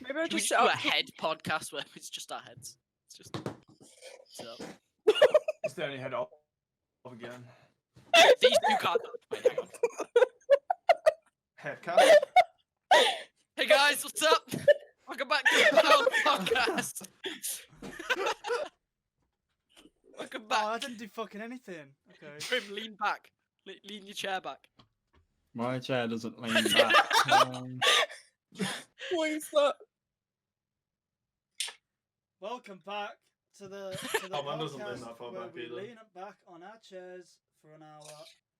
Maybe I Can we just just do a set up. head podcast where it's just our heads? It's just. So. It's the only head off again. These two can't. Wait, hang on. Headcast. Hey guys, what's up? Welcome back to the Power Podcast. Welcome back. Oh, I didn't do fucking anything. Okay. Trim, lean back. Lean your chair back. My chair doesn't lean back. What is that? Welcome back to the Oh, mine doesn't lean podcast that far where back we either. lean back on our chairs for an hour.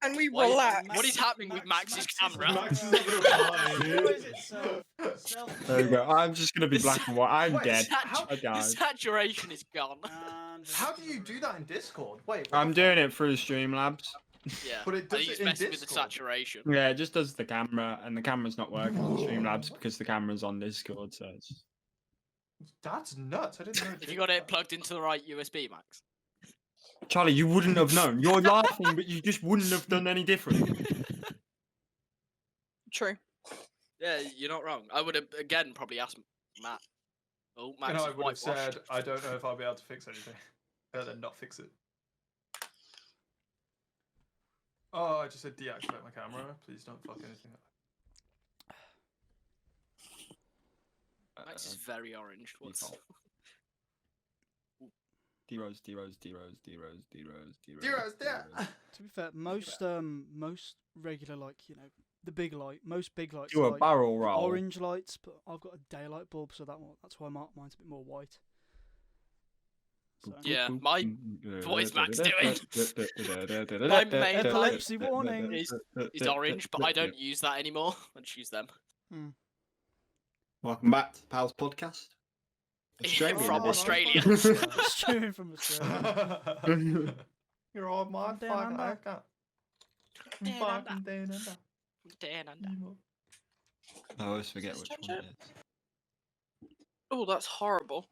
And we What is- relax. What is happening with Max's camera? Max is not gonna reply. Destroys itself. There we go. I'm just gonna be black and white. I'm Wait, dead. how- I The died. saturation is gone. And How do you do that in Discord? Wait, what I'm the doing it through Streamlabs. Yeah. But it I does think it it's in messing with the Discord. saturation. Yeah, it just does the camera, and the camera's not working on Streamlabs because the camera's on Discord. So it's just... That's nuts. I didn't know. Have you got it plugged into the right USB, Max? Charlie, you wouldn't have known. You're laughing, but you just wouldn't have done any different. True. Yeah, you're not wrong. I would have again probably asked Matt. Oh, Max And is I would have whitewashed. said, I don't know if I'll be able to fix anything. And then not fix it. Oh, I just said deactivate my camera. Please don't fuck anything up. Max is very orange. What's default. D-Rose, D-Rose, D-Rose, D-Rose, D-Rose, D-Rose. D-Rose, yeah. to be fair, most regular the big light, most big lights Do are a like barrel roll. orange lights, but I've got a daylight bulb, so that's why mine's a bit more white. So. Yeah, my what is Max doing? My main Epilepsy warning. is orange, but I don't use that anymore. I just use them. Welcome back to the Pals Podcast. From Australia. Streaming from Australia. You're all my Down fucking under. icon. Down Fucking under. down under. Dan and I always forget which one it is. Oh, that's horrible.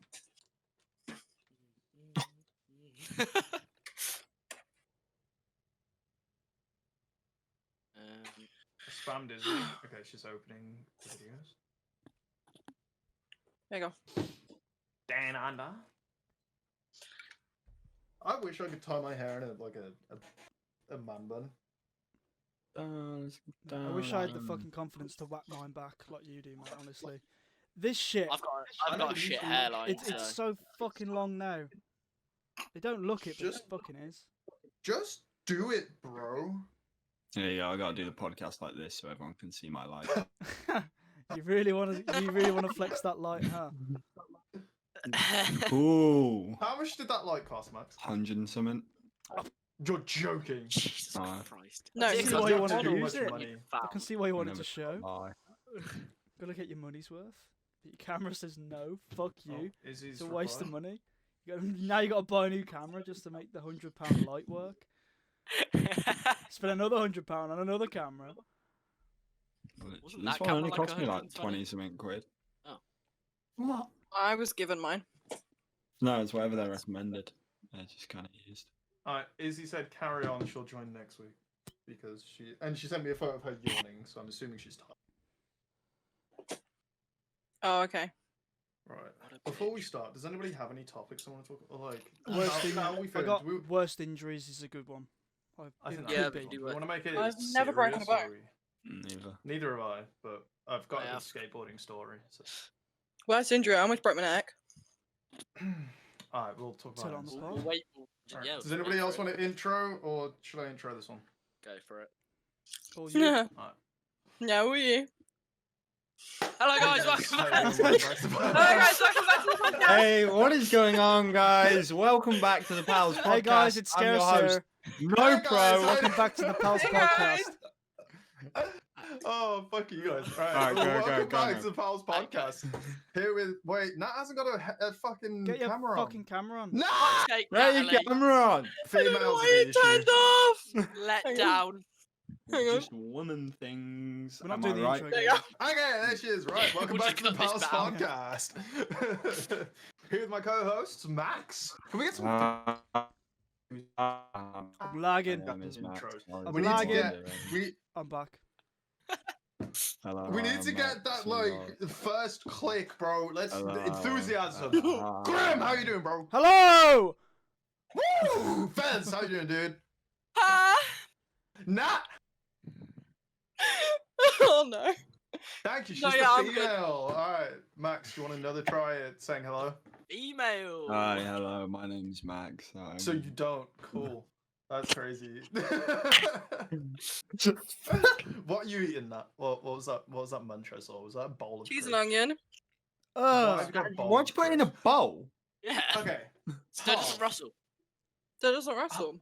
Spammed is okay. She's opening the videos. There you go. Dan under. I wish I could tie my hair in a man bun. I wish I had the fucking confidence to whack mine back like you do, mate. Honestly, this shit. I've got a shit hairline. It's so fucking long now. They don't look it, but it fucking is. Just do it, bro. There you go. I gotta do the podcast like this so everyone can see my light. You really want to flex that light, huh? Cool. How much did that light cost, Max? 100 and something. You're joking. Jesus Oh. Christ. No, I it's see not why you your wanted to model. use it. Money. I can see why you wanted Never to show. lie. Gotta get your money's worth. But your camera says no. Fuck you. Oh, is It's a waste of money. Now you got to buy a new camera just to make the £100 light work. Spend another £100 on another camera. Wasn't This that one camera only like cost me like 120? 20 something quid. What? I was given mine. No, it's whatever they recommended. They're just kind of used. Alright, Izzy said carry on. She'll join next week because she sent me a photo of her yawning, so I'm assuming she's tired. Oh, okay. Right. Before we start, does anybody have any topics I want to talk about? Like, Worst, how we I feeling? got Do we- worst injuries is a good one. I think it Yeah, that's could a be. good one. We want to make it. I've never broken a serious, bone. or we- Neither. Neither have I, but I've got I a have. skateboarding story. So. Worst injury. I almost broke my neck. Alright, we'll talk Tell about on the it. spot. We'll wait. Alright, Yeah, does we'll anybody wait else for want it. to intro, or should I intro this one? Go for it. Or you. Yeah. Alright. No, we. Hello guys, welcome back. Hello guys, welcome back to the podcast. Hey, what is going on, guys? Welcome back to the Pals Podcast. Hey guys, it's I'm your host, Scarcer. No Hey, Pro. guys, Welcome back to the Pals Hey, Podcast. Oh, fuck you guys. Alright, go, welcome go, back go. to the Pals Podcast. Here with... Wait, Nat hasn't got a fucking Get your camera fucking on. camera on. Nat! Take Where that, you Ellie. camera on? Females Why are you the turned issue. off? Let Hang on. down. Hang on. Just woman things. We're not Am doing I the right? intro There you again. go. Okay, there she is. Right, welcome We'll back to just the cut this Pals down. Podcast. Here with my co-hosts, Max. Can we get some... I'm lagging. Intros. Sorry. We need to Lagging. get... We... I'm back. Hello, We need to get that like first click, bro. Let's enthusiasm. Hello. Graham, how you doing, bro? Hello! Woo! Fez, how you doing, dude? Ah! Nah. Oh no. Thank you. She's No, the yeah, I'm good. female. All right, Max, you want another try at saying hello? Email. Hi, hello. My name's Max. So you don't. Cool. That's crazy. What are you eating? That? What was that? What was that munch I saw? Was that a bowl of Cheese and crisps? onion. Why have you got a bowl Why'd of you put it in a crisps? bowl? Yeah. Okay. So does Russell. That doesn't rustle.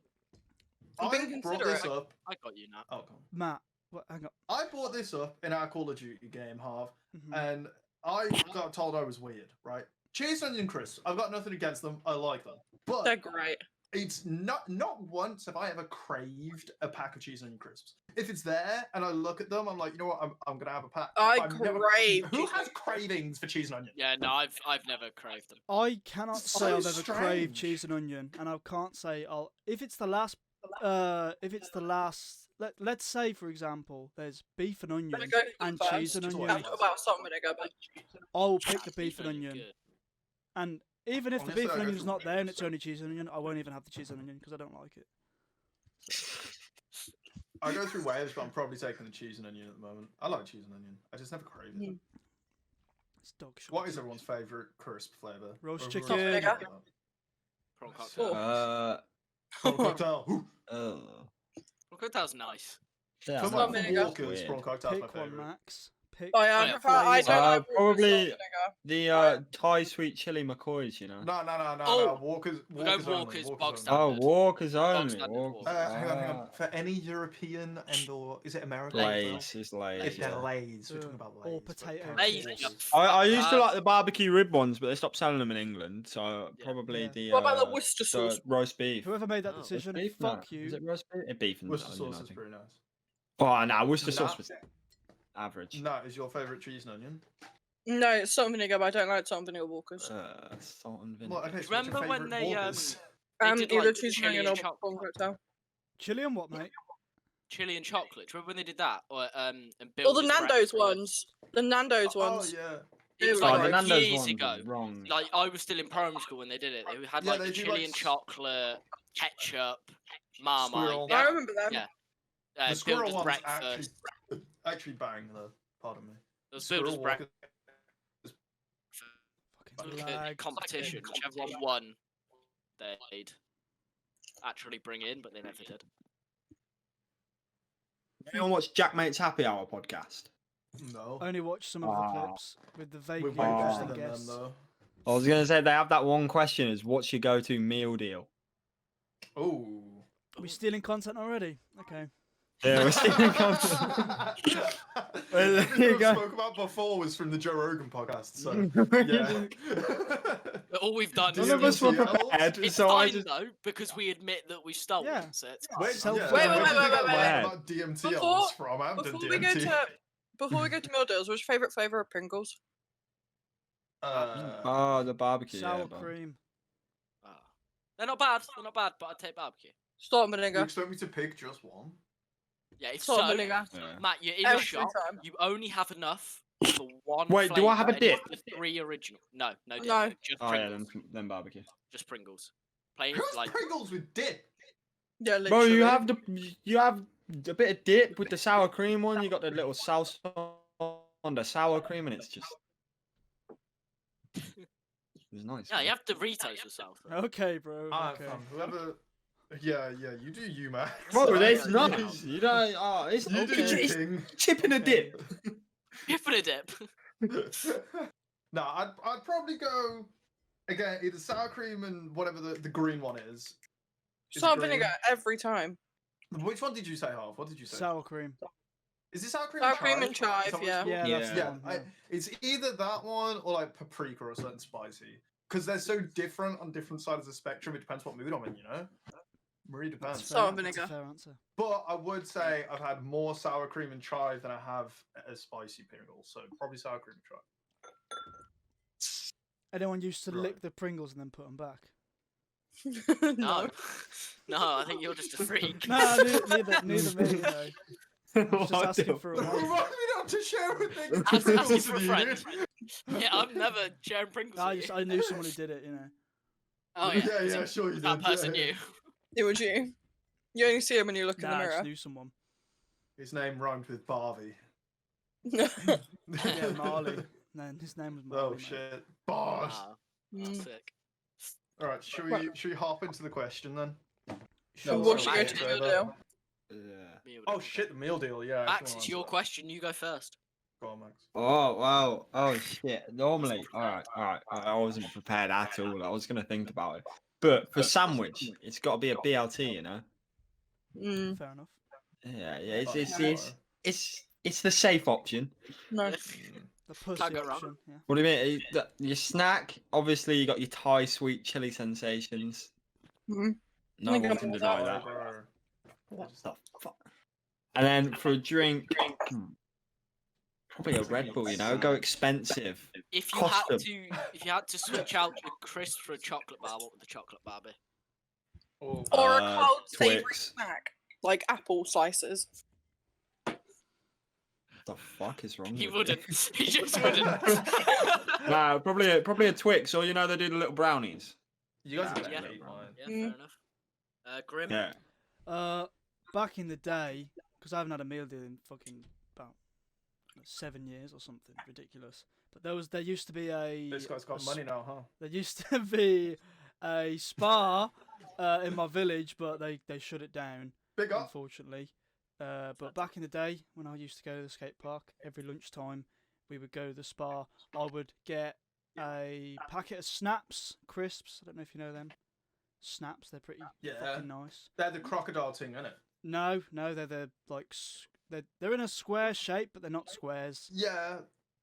I'm being I brought this considerate. up. I got you now. Oh, come on. Matt, what, hang on. I brought this up in our Call of Duty game, Harv, Mhm. and I got told I was weird, right? Cheese onion crisps. I've got nothing against them. I like them, but They're great. it's not once have I ever craved a pack of cheese onion crisps. If it's there and I look at them, I'm like, you know what? I'm gonna have a pack. I I've never- crave Who cheese has onion. cravings for cheese and onion? Yeah, no, I've never craved them. I cannot It's say so I've ever craved strange. cheese and onion, and I can't say I'll. If it's the last, let's say for example, there's beef and onion Vinegar and first. cheese and Just onion. I don't know about salt and vinegar, but I will pick the That's beef and really onion, good. and even if the Honestly, beef and I go onion's for not there and both, it's only cheese and onion, I won't even have the cheese and onion because I don't like it. I go through waves, but I'm probably taking the cheese and onion at the moment. I like cheese and onion. I just never craved it. It's dog shit. What is everyone's favorite crisp flavor? Roast Everyone's chicken. favorite? Prawn cocktail. Oh. Prawn cocktail. Oh. Prawn cocktail's nice. Yeah, Come Salt on, and from vinegar. Walker's prawn cocktail's my Pick one, favorite. Max. Pick. Oh yeah, Oh, I yeah. prefer. I don't like probably- salt and vinegar. The Thai sweet chili McCoys, you know. No. Oh, Walker's. we'll go Walker's Walker's, only. bog Walker's standard. only. Oh, Walker's only. standard Walker's. Walker. Hang on. Ah. For any European and/or is it American? as well? Lays, it's Lays. If they're yeah. Lays, we're talking about Lays. Or but potato carrot Lays, sauce. yeah. I used to like the barbecue rib ones, but they stopped selling them in England, so Yeah. probably Yeah. the. What about the Worcester the sauce? roast beef? Whoever made that Oh. decision, Roast beef? fuck No. you. Is it roast beef? Beef and Worcester onion, sauce I is think. pretty nice. Oh, no, Worcester Nah. sauce was average. Nat is your favorite cheese and onion? No, it's salt and vinegar, but I don't like salt and vinegar Walkers. Salt and vinegar. Well, okay, so Remember what's your when favourite they, Walkers? They did, Either like, cheese and chili onion and or chocolate. prawn cocktail. Chili and what, mate? Chili and chocolate. Do you remember when they did that? Or and Or Bill the Nando's ones. The Nando's Oh ones. yeah. It was Oh, like the Nando's years ones ago. was wrong. Like I was still in primary school when they did it. They had Yeah, like they the do, chili like, and chocolate, ketchup, Marmite. Squirrel. They I had, remember them. Yeah. The squirrel Builder's one's breakfast. actually bang though. Pardon me. There was Squirrel Builder's breakfast. Fucking Like a lag. competition. Whichever one won, they'd actually bring in, but they never did. Anyone watch Jack Mate's Happy Hour podcast? No. Only watch some of the Ah. clips with the We're vaguely way better interesting than them guests. though. I was gonna say they have that one question: is what's your go-to meal deal? Oh. Are we stealing content already? Okay. Yeah, we're stealing content. Well, there Everything you we go. spoke about before was from the Joe Rogan podcast, so yeah. But all we've done None is of us were prepared, it's so I fine just though because we admit that we stole Yeah. it. So it's Wait, Self- yeah, Wait, where wait, did you wait, get wait, that wait. about DMT Before- on this from? I haven't done Before we go DMT. to before we go to meal deals, what's your favourite flavour of Pringles? Oh, the barbecue. Sour yeah, but- cream. Ah. They're not bad. They're not bad, but I'd take barbecue. Salt and You vinegar. expect me to pick just one? Yeah, it's Salt and so vinegar. Yeah. Matt, you're in Every a shop. time. You only have enough for one. Wait, do I have a flavour, and dip? it's The 3 original. No, no dip. No. Just Oh yeah, Pringles. then barbecue. Just Pringles. Plain Who's like Pringles with dip? Yeah, Bro, literally. you have a bit of dip with the sour cream one. You got the little salsa on the sour cream, and it's just. It's nice. yeah, man. you have Doritos with salsa. Okay, bro. Ah, Okay. fam, whoever. Yeah, you do you, Max. Bro, that's Yeah, nice. You don't. Oh, it's You do it's, you, it's King. chip in a dip. Give it a dip. No, I'd probably go again either sour cream and whatever the green one is. Is it Salt and green? vinegar every time. Which one did you say, Half? What did you say? Sour cream. Is it sour cream? Sour and cream chive? and chive, Is that what it's yeah. called? Yeah, that's the Yeah, one. it's either that one or like paprika or something spicy. Because they're so different on different sides of the spectrum. It depends what mood I'm in, you know. Really That's depends. fair. Salt and That's a vinegar. fair answer. But I would say I've had more sour cream and chive than I have a spicy Pringles. So probably sour cream and chive. Anyone used to Right. lick the Pringles and then put them back? No. No, I think you're just a freak. No, neither me, you know. I was just What asking the for a Remind while. me of not to share with me. Ask you Pringles for a with you, friend. dude. Yeah, I'm never sharing Pringles I with just you. I knew someone who did it. You know. Oh yeah. Yeah, sure you That did. person yeah. you. It was you. You only see him when you look in Nah, the I just mirror. knew someone. His name rhymed with Barbie. Yeah, Marley. No, his name was Marley. Oh mate. shit. Bars. Wow, that's Mm. sick. Alright, should we hop into the question then? Sure. What you go go to to Over. do? Yeah. Oh shit, the meal deal, yeah. I Max, actually it's wanna your answer question. You go first. that. Go on, Max. Oh wow! Oh shit! Normally, all right. I wasn't prepared at all. I was gonna think about it, but for sandwich, it's got to be a BLT, you know. Mm, Fair enough. Yeah. It's the safe option. no. The pussy Can't go wrong. option. Yeah. What do you mean? Your snack, obviously, you got your Thai sweet chili sensations. Mm. No think one I'm can with deny Sorry, that. bro. What the fuck? And then for a drink, probably a Red Bull. You know, go expensive. If you had Custom. to, switch out the crisp for a chocolate bar, what would the chocolate bar be? Oh, Or a cold savoury Twix. snack, like apple slices. What the fuck is wrong? He with wouldn't. you? He just wouldn't. Nah, probably a Twix, or you know they do the little brownies. you guys Yeah, are yeah. gonna hate mine. Yeah, Mm. fair enough. Grim. Yeah. Back in the day, because I haven't had a meal deal in fucking about 7 years or something ridiculous. But there used to be This guy's got money now, huh? There used to be a spa in my village, but they shut it down, Big up. unfortunately. But back in the day, when I used to go to the skate park, every lunchtime we would go to the spa. I would get a packet of snaps, crisps. I don't know if you know them. Snaps, they're pretty Yeah. fucking nice. They're the crocodile thing, isn't it? No, they're like they're in a square shape, but they're not squares. Yeah,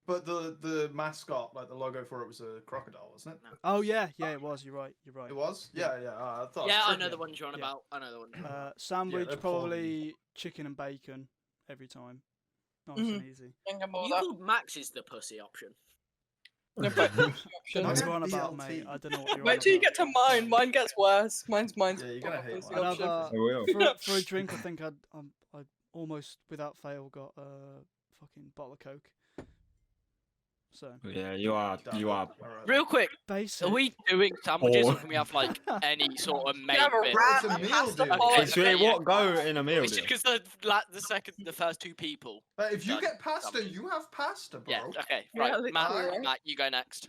but the mascot, like the logo for it, was a crocodile, wasn't it? Oh yeah, it was. You're right. You're right. It was. Yeah. I thought. Yeah, I know tripping. the ones you're on Yeah. about. I know the one. You're on about. Sandwich, they're probably chicken and bacon every time. Nice and easy. Think I'm all You that. called Max's the pussy option. No, but Don't What have you on about, BLT. mate? I don't know what you're on wait till you about. get to mine. Mine gets worse. Mine's. Yeah, you're gonna hate pussy mine. I'd have, option. I will. for a drink, I think I almost without fail got a fucking bottle of Coke. So Yeah, you are. You are. Alright. Real quick, basic. are we doing sandwiches, or Or- can we have like any sort of main have a bit? wrap, It's a a meal pasta deal. pot. It's really what go in a meal It's deal. just because the first two people. If you Done. get pasta, you have pasta, bro. Yeah. Okay. Yeah, Right. literally, Matt. right? Matt, you go next.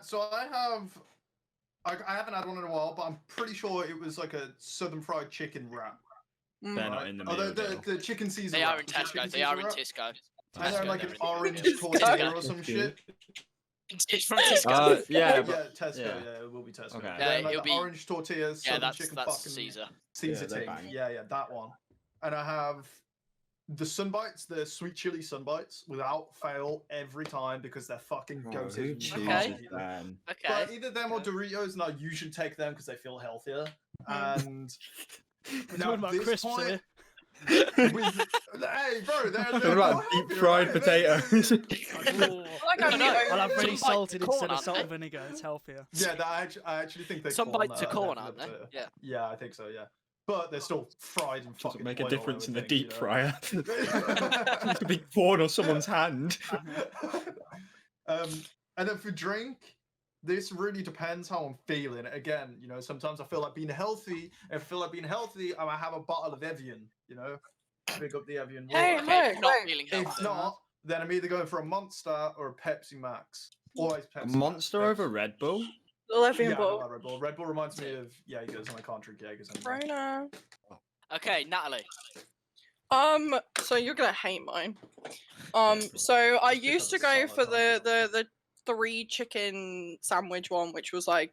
So I haven't had one in a while, but I'm pretty sure it was like a southern fried chicken wrap. Mm. They're not right? in the Oh, meal deal. the chicken Caesar. They are wrap. in Was it Tesco. chicken They are Caesar in wrap? Tesco. And they're Tesco, like they're an in orange Tesco. tortilla or Tesco. some shit. It's from Tesco. Yeah, Yeah, but Tesco. yeah. Yeah, it will be Tesco. Okay. They're Yeah, like it'll the be- orange tortillas, Yeah, southern that's chicken that's fucking Caesar. Caesar Yeah, they're thing. bang. Yeah, that one. And I have the Sunbites, the sweet chili Sunbites, without fail every time because they're fucking Bro, goated. who and you chooses can't eat them. them? Okay. But either them or Doritos, and I usually take them because they feel healthier. And We're now talking at about this crisps point, here. with, hey, bro, they're What more about deep healthier, fried right? potatoes? Like No, I'm no, the I'll have only- really Some bites salted of corn, instead of aren't salt they? and vinegar. It's healthier. Yeah, I actually think they Some corn, bites of corn, aren't they? definitely. Yeah. Yeah, I think so. Yeah, but they're still fried and Doesn't fucking. make a oil, difference I in the would deep think, fryer. you know? It could be corn or someone's hand. And then for drink, this really depends how I'm feeling. Again, sometimes I feel like being healthy. If I feel like being healthy, I might have a bottle of Evian. Pick up the Evian water. Hey, Okay, look, not look. feeling If healthy. not, then I'm either going for a Monster or a Pepsi Max. Always Pepsi. A Max. monster Pepsi. over Red Bull? The Levian Yeah, I know ball. about Red Bull. Red Bull reminds me of Jaegers, and I can't drink Jaegers anymore. Right now. Okay, Natalie. So you're gonna hate mine. So I Just because used to it's go solid, for aren't the 3 chicken sandwich one, which was like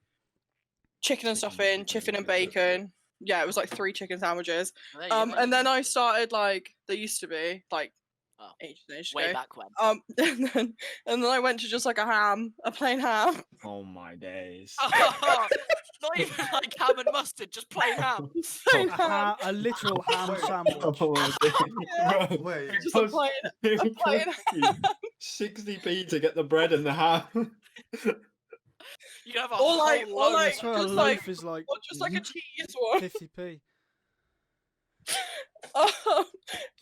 chicken and stuffing, chicken and bacon. Yeah, it was like 3 chicken sandwiches. There you go. And then I started like there used to be like Oh, ages and ages way ago. back when. And then I went to just like a plain ham. Oh my days. Not even like ham and mustard, just plain ham. Plain A, ham. a literal ham Wait. sandwich. Oh my days. Bro, Wait, Just a plain. it would plain cost you 60p to get the bread and the ham. You can have a Or whole like- or load. like- I swear a just loaf like- is like Or just like a cheese one. 50p.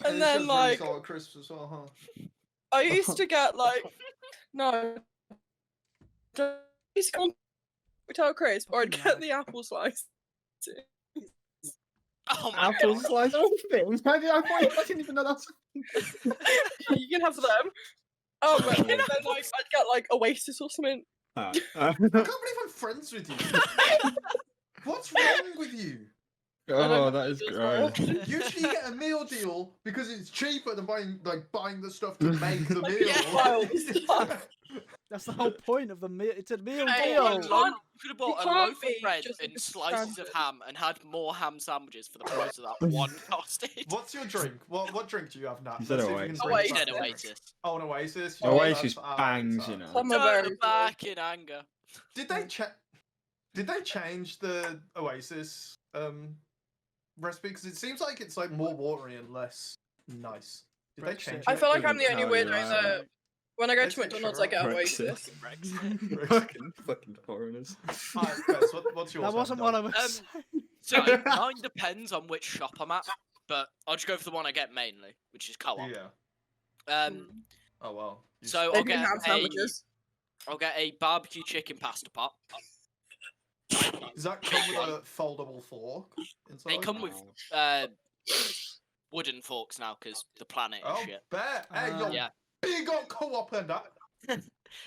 And then like sour crisps as well, huh? I used to get like no. I used to go on Potato Crisp, or I'd Fucking get lag. the apple slice. Oh my Apple god. slice things. I didn't even know that's. You can have them. Oh, but then like I'd get like Oasis or something. Alright, I can't believe I'm friends with you. What's wrong with you? oh, that is as well. gross. Usually you get a meal deal because it's cheaper than buying the stuff to make the meal. Yeah. That's the whole point of the meal. It's a meal Hey, deal. you can't- You could have bought a can't loaf of be bread just and like a slices of standard. ham and had more ham sandwiches for the price of that one sausage. What's your drink? What drink do you have now? You said Let's see if we can Oasis. drink Said that. Oasis. Oh, an Oasis. Oh, Oasis that's bangs, you know. Some are Turn very it good. back in anger. Did they change the Oasis recipe? Because it seems like it's like more watery and less nice. Did they Brexit. change I it? feel like I'm the only No, you're weirdo right. that when I go Let's to make McDonald's, sure. I get Brexit. Oasis. fucking foreigners. Alright, Bez, what's yours? That wasn't what I was saying. So mine depends on which shop I'm at, but I'll just go for the one I get mainly, which is co-op. Yeah. Oh well. So They I'll do get ham sandwiches. I'll get a barbecue chicken pasta pot. Does that come with a foldable fork inside? They come with wooden forks now because the planet and Oh, shit. bet. Hey, you're Yeah. big on co-op and that.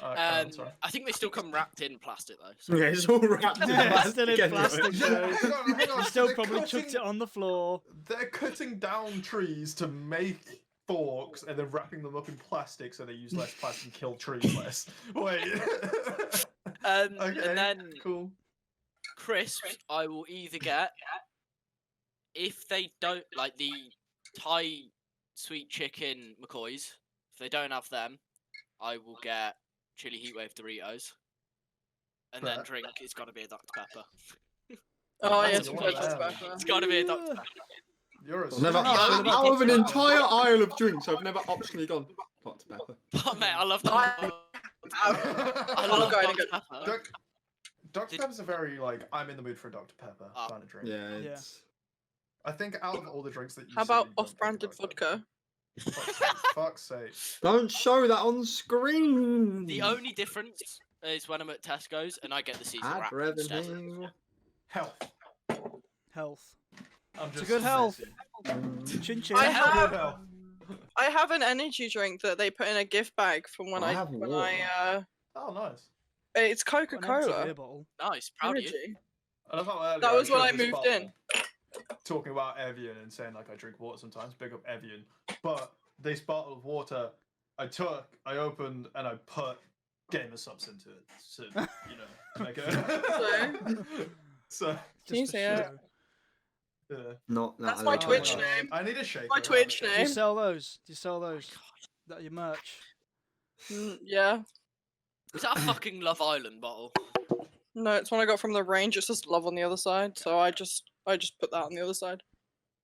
Sorry. I think they still come wrapped in plastic though. So. Yeah, it's all wrapped in Yeah, still in plastic. plastic. Yeah, Joe. hang on. You so still they're probably cutting- chucked it on the floor. They're cutting down trees to make forks and then wrapping them up in plastic so they use less plastic and kill trees less. Wait. And Okay, then cool. crisps, I will either get if they don't like the Thai sweet chicken McCoys. If they don't have them, I will get chili heatwave Doritos. And then Bet. drink, it's got to be a Dr Pepper. Oh That's yes, the we one got there. Dr. Pepper. It's got to be a Dr Pepper. You're a I've never, sweet- out of an entire aisle of drinks, I've never optionally gone Dr Pepper. Oh, mate, I love that. I I I'm love going Dr to go. Pepper. Dr. Pepper's a very I'm in the mood for a Dr. Pepper Ah. kind of drink. Yeah, it's. I think out of all the drinks that you How said, about you don't think off-branded about vodka? Fuck's sake. Don't show that on screen. The only difference is when I'm at Tesco's and I get the Caesar Ad wrap instead. revenue. Health. Health. I'm It's a just good health. messing. Chin chin. I Good have health. I have an energy drink that they put in a gift bag from when I have water. Oh, nice. it's Got an empty Coca-Cola. beer bottle. Nice, proud of you. Energy. I love how earlier That was when showed I this moved bottle in. Talking about Evian and saying I drink water sometimes. Big up Evian. But this bottle of water I opened and I put gamer subs into it. So, to make it. So, Can you Just for say it? show. yeah. Not that. That's my other Twitch one. name. I need a shaker. My Twitch Do you name. sell those? Do you sell those? That your merch? Yeah. Is that a fucking Love Island bottle? No, it's one I got from the range. It's just love on the other side. So I just put that on the other side.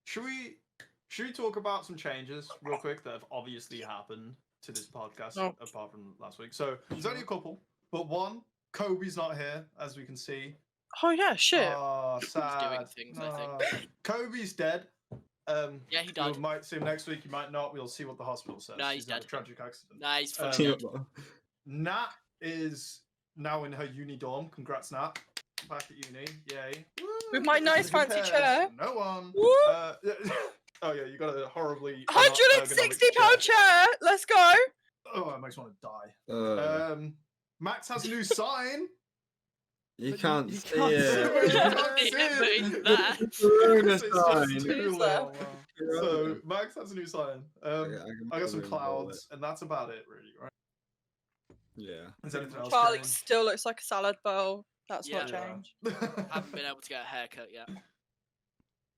Should we talk about some changes real quick that have obviously happened to this podcast Oh. apart from last week? So there's only a couple, but one, Kobe's not here, as we can see. Oh yeah, shit. Oh, sad. things, I think. Kobe's dead. Yeah, he died. You might see him next week. You might not. We'll see what the hospital says. Nah, he's had a dead. tragic accident. Nah, he's Um, fucking dead. Nat is now in her uni dorm. Congrats, Nat. Back at uni. Yay. With my Woo! nice Who fancy cares? chair. No one. Woo! Oh yeah, you got a horribly £160 chair. Let's go. Oh, it makes me want to die. Max has a new sign. You But can't you see can't it. see Yeah, it. but he's there. Corona It's just sign. too Who's little. that? So Max has a new sign. I got some probably roll it. clouds, and that's about it, really, right? Yeah. Is anything else Charlie still looks like a salad bowl. That's not Yeah. changed. Haven't been able to get a haircut yet.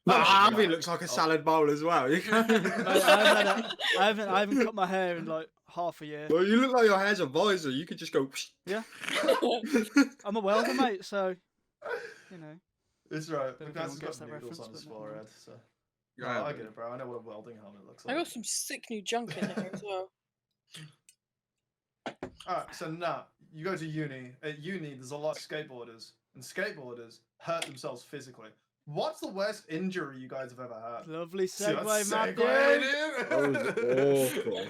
No, Oh, Harvey yeah. looks like a Oh. salad bowl as well. You can't. Mate, I haven't cut my hair in like half a year. Well, you look like your hair's a visor. You could just go. I'm a welder, mate, so you know. It's right. Don't know if Max anyone has gets got that noodles reference, on his but never mind. forehead, so. No, I get it, bro. I know what a welding helmet looks I like. got some sick new junk in here as well. Alright, so now you go to uni. At uni, there's a lot of skateboarders, and skateboarders hurt themselves physically. What's the worst injury you guys have ever had? Lovely See, that's segue, Matthew. segue, dude. That was awful.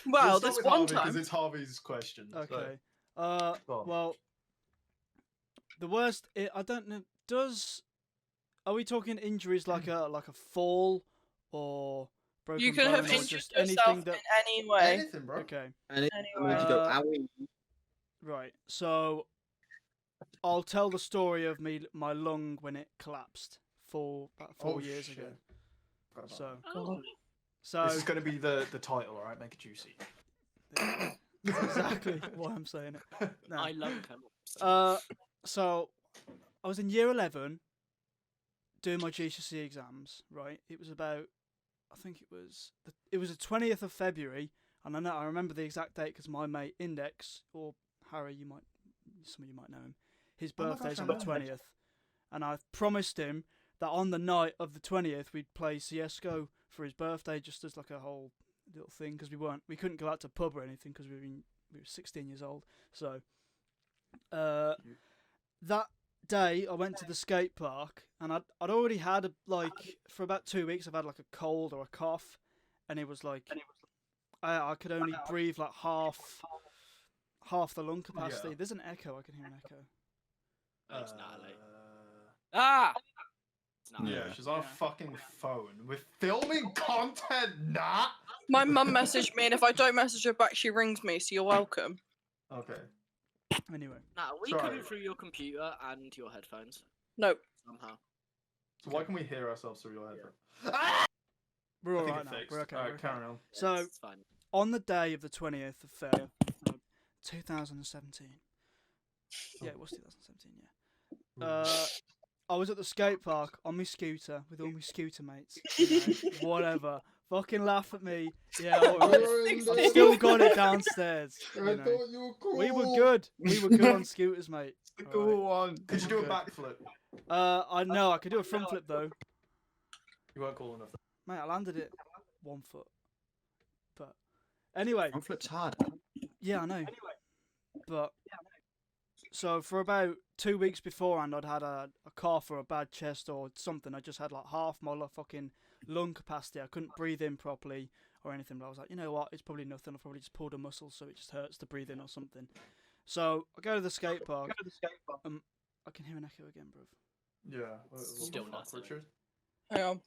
Well, We'll this start with one Harvey, time. because it's Harvey's question. so- Okay. Go on. Well, the worst. I don't know. Are we talking injuries like a fall or broken You can bone have or injured just yourself anything in that? any way. Anything, bro. Okay. And it, Anyway. you go, "Owie." Right. So I'll tell the story of my lung when it collapsed about 4 years shit. ago. Forgot about So Oh. so This is going to be the title, alright? Make it juicy. that's exactly why I'm saying it. No. I love colours. So I was in year 11 doing my GCSE exams, right? It was about, I think it was the 20th of February, and I remember the exact date because my mate Index, or Harry, some of you might know him, his Oh my birthday's gosh, I on the know him. 20th, and I promised him that on the night of the 20th we'd play CS:GO for his birthday, just as like a whole little thing, because we couldn't go out to pub or anything because we were 16 years old. So that day I went to the skate park, and I'd already had for about 2 weeks I've had like a cold or a cough, and it was like I could only breathe like half the lung capacity. Yeah. There's an echo. I can hear an echo. Thanks, Natalie. Ah! It's Natalie. Yeah, she's on a Yeah. fucking phone. We're filming content, nah. My mum messaged me, and if I don't message her back, she rings me. So you're welcome. Okay. Anyway, Now, are we Sorry. coming through your computer and your headphones No. somehow? So why can we hear ourselves through your headphones? Ah! we're I all think right it now. fixed. We're okay. Alright, we're okay. carry on. So It's fine. on the day of the 20th of Feb, 2017. Yeah, it was 2017. Yeah. I was at the skate park on my scooter with all my scooter mates. Whatever. Fucking laugh at me. Yeah, I've still got it downstairs. I You know. thought you were cool. We were good. We were good on scooters, mate. The Alright. cool one. Could you do a Good. backflip? I know I could do a front flip though. You weren't cool enough. Mate, I landed it 1 foot. But anyway, Front flip's hard. yeah, I know. But so for about 2 weeks beforehand, I'd had a cough or a bad chest or something. I just had like half my fucking lung capacity. I couldn't breathe in properly or anything. But I was like, you know what? It's probably nothing. I probably just pulled a muscle, so it just hurts to breathe in or something. So I go to the skate park. I can hear an echo again, bruv. Yeah. Still fuck, nothing. Richard. Hang on.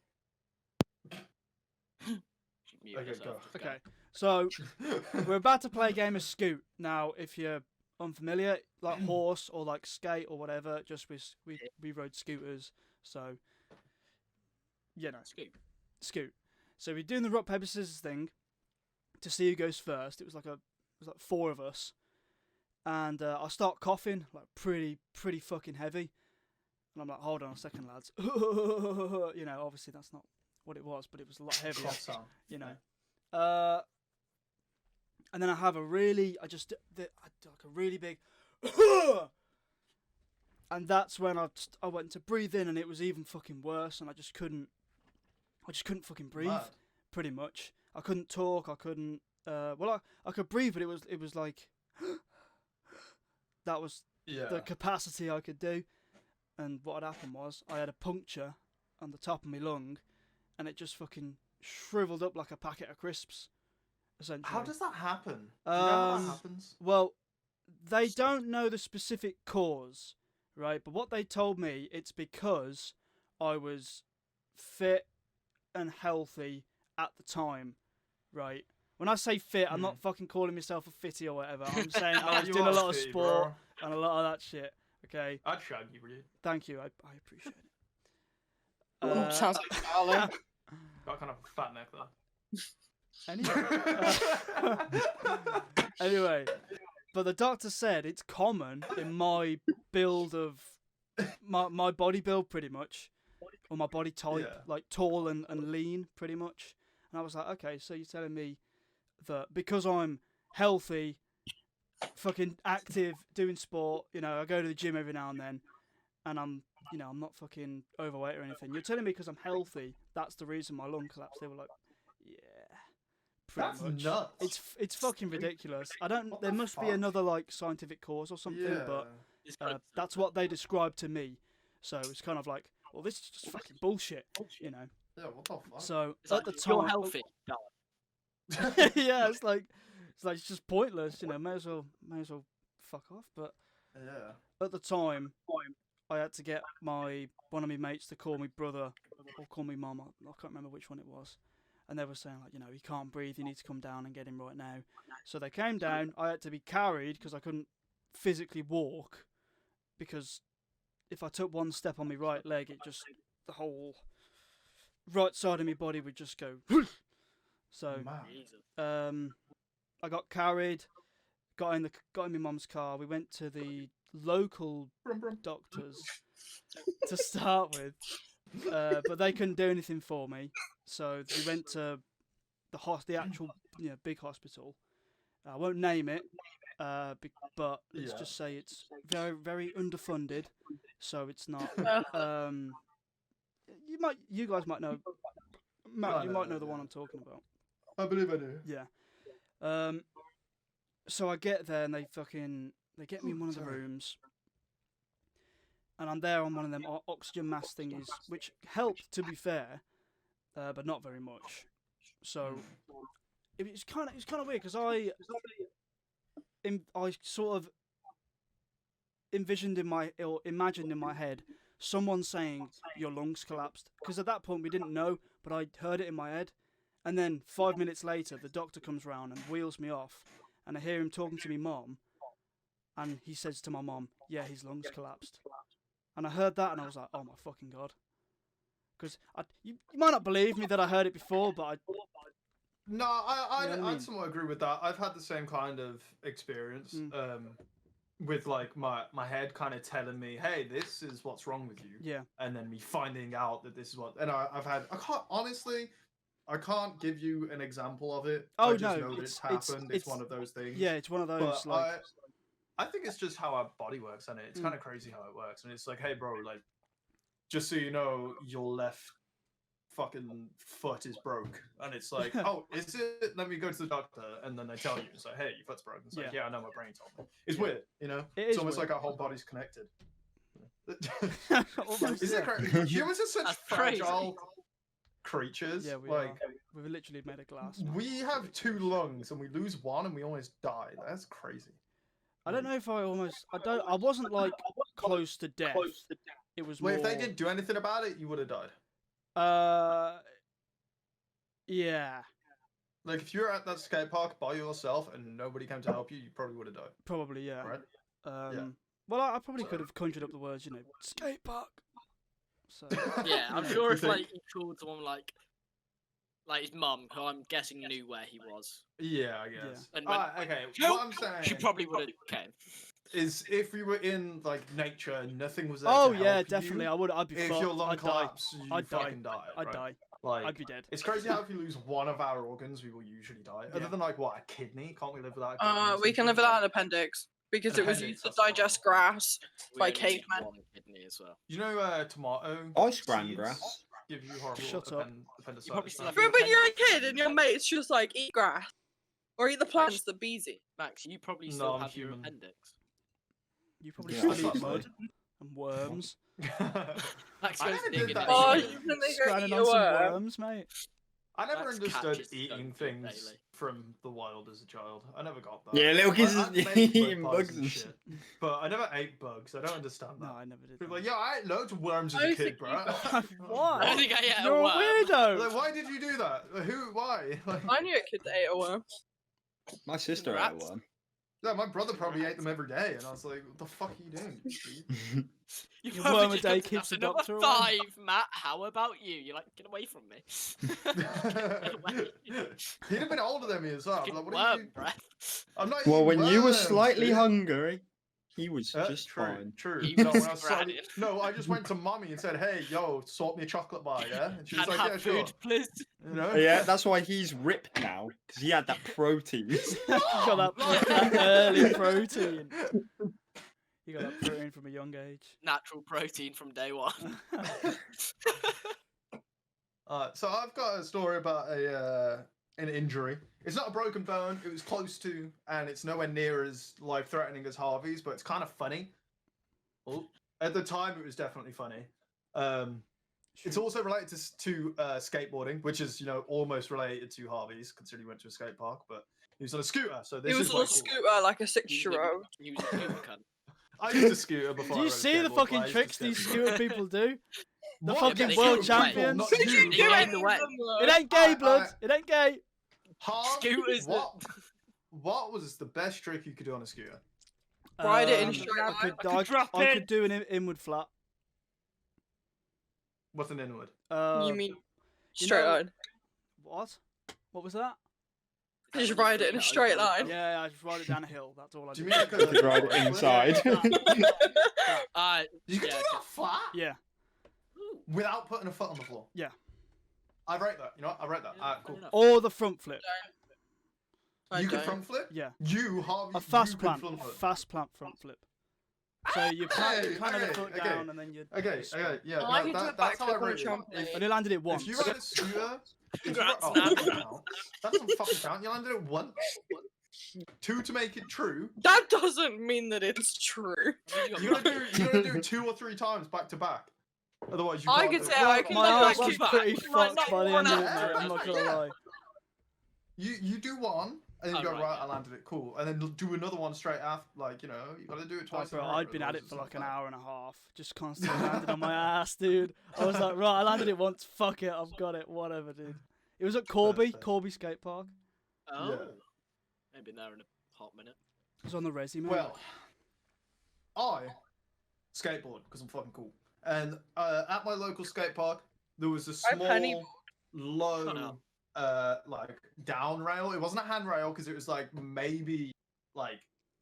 Mute Okay, yourself, go. just Okay, so we're about to play a game of Scoot. Now, if you're unfamiliar, like horse or like skate or whatever, just we rode scooters, so you know, Scoot. So we're doing the rock paper scissors thing to see who goes first. It was like 4 of us, and I start coughing like pretty fucking heavy, and I'm like, hold on a second, lads. You know, obviously that's not what it was, but it was a lot heavier. Cough sound. You know. And then I have a really big, and that's when I went to breathe in, and it was even fucking worse, and I just couldn't fucking breathe. Mad. Pretty much, I couldn't talk. I couldn't. I could breathe, but it was like that was Yeah. the capacity I could do. And what had happened was I had a puncture on the top of my lung, and it just fucking shriveled up like a packet of crisps. Essentially. How does that happen? Do you know how that happens? Well, they don't know the specific cause, right? But what they told me, it's because I was fit and healthy at the time, right? When I say fit, I'm not fucking calling myself a fitty or whatever. I'm saying I was You doing a are lot of fitty, sport bro. and a lot of that shit. Okay, I'd shag you, really. thank you. I appreciate it. Oh, sounds like Charlie. Got kind of a fat neck though. Anyway, but the doctor said it's common in my build of my body build, pretty much, or my body type, Yeah. like tall and lean, pretty much. And I was like, okay, so you're telling me that because I'm healthy, fucking active, doing sport, you know, I go to the gym every now and then, and I'm not fucking overweight or anything. You're telling me because I'm healthy, that's the reason my lung collapsed. They were like, yeah. Pretty That's much. nuts. It's fucking ridiculous. I don't. What There the must be fuck? another like scientific cause or something, Yeah. but that's what they described to me. So it's kind of like well, this is just fucking bullshit, you know. Yeah, what the fuck? So It's at like, the time, you're healthy. No. yeah, it's like it's just pointless, you know. May as well fuck off. But Yeah. at the time, I had to get one of my mates to call me brother or call me mum. I can't remember which one it was. And they were saying, like, you know, he can't breathe. You need to come down and get him right now. So they came down. I had to be carried because I couldn't physically walk. Because if I took one step on my right leg, the whole right side of my body would just go. So Man. Jesus. I got carried, got in my mum's car. We went to the local Brum, brum. doctors to start with, but they couldn't do anything for me. So we went to the actual big hospital. I won't name it, but let's just say it's very, very underfunded. So it's not. You guys might know. Matt, you might know the one I'm talking about. I believe I do. Yeah. So I get there and they get me in one of the rooms, and I'm there on one of them oxygen mask thingies, which helped, to be fair, but not very much. So it was kind of weird because I sort of imagined in my head someone saying your lungs collapsed, because at that point we didn't know, but I heard it in my head. And then 5 minutes later, the doctor comes round and wheels me off, and I hear him talking to me mum, and he says to my mum, "Yeah, his lungs collapsed." And I heard that, and I was like, "Oh my fucking god!" Because you might not believe me that I heard it before, but No, You know what I mean? I'd somewhat agree with that. I've had the same kind of experience. With like my head kind of telling me, "Hey, this is what's wrong with you," yeah, and then me finding out that this is what. And I can't give you an example of it. Oh, I just no, know that it's- happened. It's it's- one of those things. yeah, it's one of those But I think it's just how our body works, and it's kind of crazy how it works. And it's like, hey, bro, like, just so you know, your left fucking foot is broke, and it's like, oh, is it? Let me go to the doctor, and then they tell you, it's like, hey, your foot's broken. It's like, yeah, I know, my brain told me. It's weird, you know. It's almost weird. like our whole body's connected. Almost, Isn't it crazy? Humans are such That's crazy. fragile creatures. Yeah, we like are. We've literally made a glass. Now. we have 2 lungs, and we lose one, and we almost die. That's crazy. I don't know if I wasn't like close to death. It was more. Wait, if they didn't do anything about it, you would have died. Yeah, Like if you were at that skate park by yourself and nobody came to help you, you probably would have died. probably, yeah. Right? Well, I probably could have conjured up the words, skate park. So Yeah, I'm You sure if think? like he called someone like his mum, who I'm guessing knew where he was, Yeah, I guess. And Okay, Help! what I'm saying she probably would have came. is if we were in like nature and nothing was there oh to yeah, help definitely. you, I'd be if fucked. your lung I'd die. collapsed, you I'd die. fucking die. I'd right? die. Like, I'd be dead. it's crazy how if you lose one of our organs, we will usually die. Other Yeah. than like what, a kidney? Can't we live without a kidney? or We can something? live without an appendix because An it was appendix, used to that's the one. digest grass. We By only need cavemen. one kidney as well. You know, tomato. Ice gran seeds grass. give you horrible Shut up. appendicitis. You probably still have right? Remember when you're a kid and your mate's just like, eat grass. Or eat the plants that bees eat. Max, you probably No, still I'm have your human. appendix. You probably Yeah, still that's eat not mud funny. and worms. Max I goes never did digging. that. Oh, either. you think they go Scranning eat on a some worm? worms, mate. I never That's understood catches don't eating eat things daily. from the wild as a child. I never got that. Yeah, little kids I is made eating mud bugs pies and shit, but I never ate bugs. I don't understand that. No, I never did. People are That. like, yeah, I ate loads of worms as I a think kid, you bro. got- What? I don't think I ate You're a a worm. weirdo. Like, why did you do that? Who? Why? Like, I knew a kid that ate a worm. My sister ate Rats. one. yeah, my brother probably ate them every day, and I was like, what the fuck are you doing? dude? You Your probably worm a just day looked at keeps us, the "Number doctor away." 5, Matt. How about you? You're like, get away from me. He'd have been older than me as well. Fucking Like, what are you? worm breath. I'm not Well, eating when you were worms, slightly dude. hungry, he was just true, fine. true. He No, was when I was slightly... scratching. no, I just went to mummy and said, "Hey, yo, sort me a chocolate bar, yeah?" And she was Can like, have "Yeah, sure." food, please. You know? Yeah, that's why he's ripped now, because he had that protein. You got that early protein. You got that protein from a young age. Natural protein from day one. So I've got a story about an injury. It's not a broken bone. It was close to, and it's nowhere near as life-threatening as Harvey's, but it's kind of funny. Oh, at the time, it was definitely funny. It's also related to skateboarding, which is almost related to Harvey's, considering he went to a skate park, but he was on a scooter. So this He was is on a like cool. scooter like a 6-year-old. He was a scooter cunt. I used a scooter before. Do I you rode a see the skateboard, fucking but I used tricks to these skateboard. scooter people do? The What? fucking they world do it right. champions. Not Did you. you do You're any in the of way. them, though? It ain't gay, blood. It ain't gay. Scooters that- What was the best trick you could do on a scooter? Ride it in a Um, straight I line. could, I could drop I in. could do an inward flat. What's an inward? You mean straight line? What? What was that? You just ride it in a straight line. Yeah, I just ride it down a hill. That's all I Do do. you mean You could ride it inside. You could Yeah, do that flat Yeah. without putting a foot on the floor. Yeah. I rate that. You know what? I rate that. Yeah, Alright, cool. fair enough. Or the front flip. I You could don't. front flip? Yeah. You, Harvey, A fast you could plant. front flip. Fast plant front flip. So you plant, Hey, plant the okay, foot okay. down and then you. Okay, you okay, yeah. Oh, I no, can do a that's how I backflip on a rate it. trampoline. I only landed it once. If you ride a scooter, if you Congrats, ride- man. that doesn't count. That doesn't fucking count. You landed it once. 2 to make it true. That doesn't mean that it's true. You gotta do 2 or 3 times back to back. Otherwise, you I can't could do say it. I can My do ass like was kick pretty back, like, fucked by the end of it, Yeah, mate. I'm not gonna yeah. lie. You do one, and then you go, Alright, right, yeah. I landed it, cool. And then do another one straight after, you gotta do it Oh, twice. bro, in a row, I'd been at otherwise it it's for not like an fun. hour and a half, just constantly landing on my ass, dude. I was like, right, I landed it once. Fuck it, I've got it. Whatever, dude. It was at Corby, fair. Corby Skate Park. Oh. Yeah. Maybe been there in a hot minute. It was on the resi, man. Well, I skateboard because I'm fucking cool. And at my local skate park, there was a I penny- small, low, Shut like down rail. It wasn't a handrail because it was like maybe like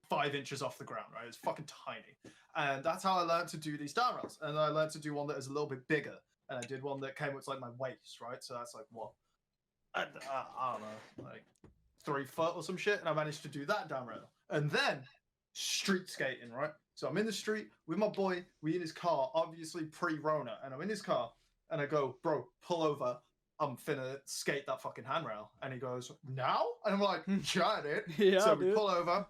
5 inches off the ground, right? It's fucking tiny. And that's how I learned to do these down rails. And I learned to do one that is a little bit bigger. And I did one that came up to like my waist, right? So that's like what? I don't know, like 3 foot or some shit. And I managed to do that down rail. And then street skating, right? So I'm in the street with my boy. We in his car, obviously pre-Rona. And I'm in his car. And I go, bro, pull over. I'm finna skate that fucking handrail. And he goes, now? And I'm like, yeah, dude. Yeah, So we dude. pull over.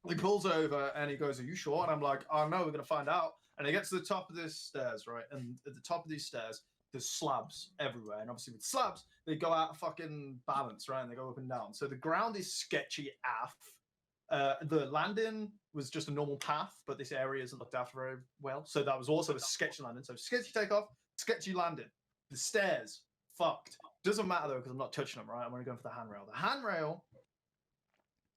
He pulls over and he goes, are you sure? And I'm like, oh no, we're gonna find out. And he gets to the top of this stairs, right? And at the top of these stairs, there's slabs everywhere. And obviously with slabs, they go out of fucking balance, right? And they go up and down. So the ground is sketchy AF. The landing was just a normal path, but this area isn't looked after very well. So that was also a sketchy landing. So sketchy takeoff, sketchy landing. The stairs, fucked. Doesn't matter though, because I'm not touching them, right? I'm only going for the handrail. The handrail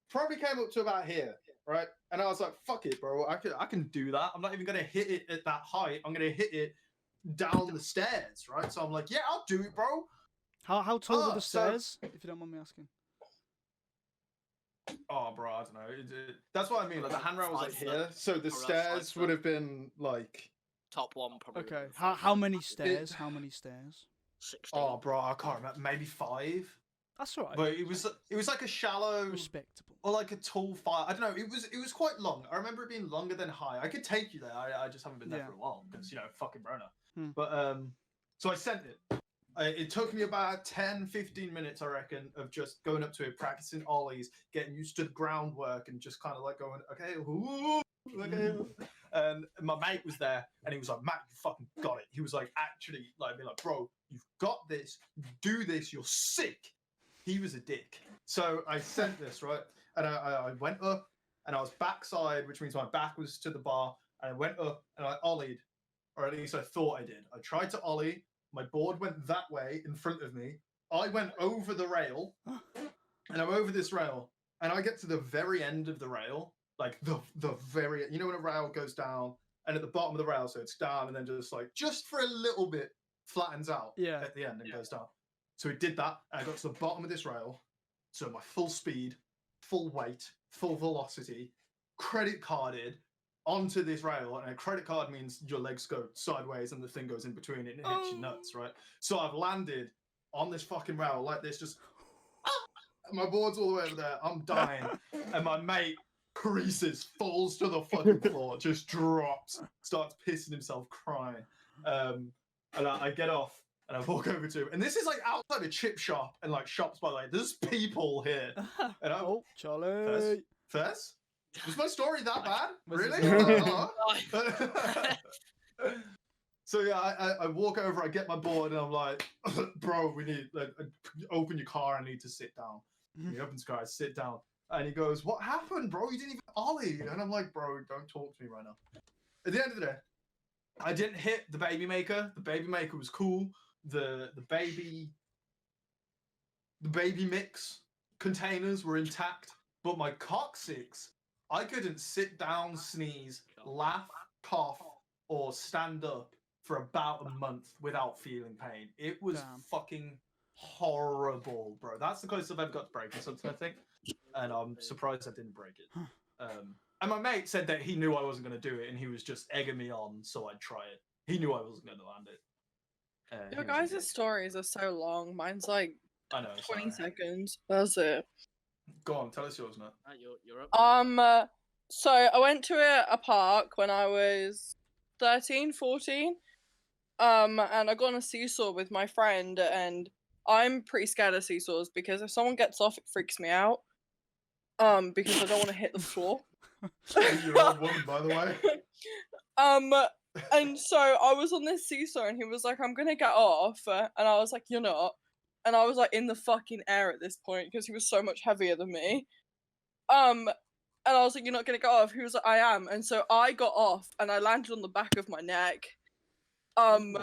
probably came up to about here, right? And I was like, fuck it, bro. I can do that. I'm not even gonna hit it at that height. I'm gonna hit it down the stairs, right? So I'm like, yeah, I'll do it, bro. How tall were Oh, the so- stairs, if you don't mind me asking? Oh, bro, I don't know. That's what I mean. Like the handrail was like 5 foot. here, so the Or else 5 stairs would foot. have been like. Top one probably. Okay. would've How been many stairs? How many stairs? 16. Oh, bro, I can't remember. Maybe 5. That's alright. But it was like a shallow Respectable. or like a tall 5. I don't know. It was quite long. I remember it being longer than high. I could take you there. I just haven't been there Yeah. for a while because fucking Rona. Hmm. But so I sent it. It took me about 10, 15 minutes, I reckon, of just going up to it, practicing ollies, getting used to the groundwork, and just kind of like going, okay, ooh, okay. And my mate was there, and he was like, Matt, you fucking got it. He was like, actually, like, be like, bro, you've got this. Do this. You're sick. He was a dick. So I sent this, right? And I went up, and I was backside, which means my back was to the bar, and I went up, and I ollied, or at least I thought I did. I tried to ollie. My board went that way in front of me. I went over the rail, and I'm over this rail, and I get to the very end of the rail, like the very, when a rail goes down, and at the bottom of the rail, so it's down, and then just for a little bit, flattens out Yeah. at the end and goes down. So it did that, and I got to the bottom of this rail, so my full speed, full weight, full velocity, credit carded, onto this rail, and a credit card means your legs go sideways and the thing goes in between it and it hits your nuts, right? So I've landed on this fucking rail like this, just and my board's all the way over there. I'm dying, and my mate creases, falls to the fucking floor, just drops, starts pissing himself, crying. And I get off and I walk over to him, and this is like outside a chip shop and like shops, by the way. There's people here, and I'm Oh, Charlie. Fez? Was my story that bad? Was it Really? that So yeah, I walk over, I get my board, and I'm like, bro, we need open your car. I need to sit down. He opens the car, I sit down, and he goes, "What happened, bro? You didn't even ollie." And I'm like, "Bro, don't talk to me right now." At the end of the day, I didn't hit the baby maker. The baby maker was cool. The baby mix containers were intact, but my coccyx, I couldn't sit down, sneeze, laugh, cough, or stand up for about a month without feeling pain. It was Damn. fucking horrible, bro. That's the closest I've ever got to breaking something, I think. And I'm surprised I didn't break it. And my mate said that he knew I wasn't going to do it, and he was just egging me on so I'd try it. He knew I wasn't going to land it. Your guys' stories are so long. Mine's like I know. 20 sorry. seconds. That's it. Go on, tell us yours, Matt. You're up. So I went to a park when I was 13, 14. And I got on a seesaw with my friend, and I'm pretty scared of seesaws because if someone gets off, it freaks me out. Because I don't want to hit the floor. You're a woman, by the way. And so I was on this seesaw, and he was like, "I'm gonna get off," and I was like, "You're not." And I was like in the fucking air at this point because he was so much heavier than me. And I was like, "You're not gonna get off." He was like, "I am." And so I got off, and I landed on the back of my neck. And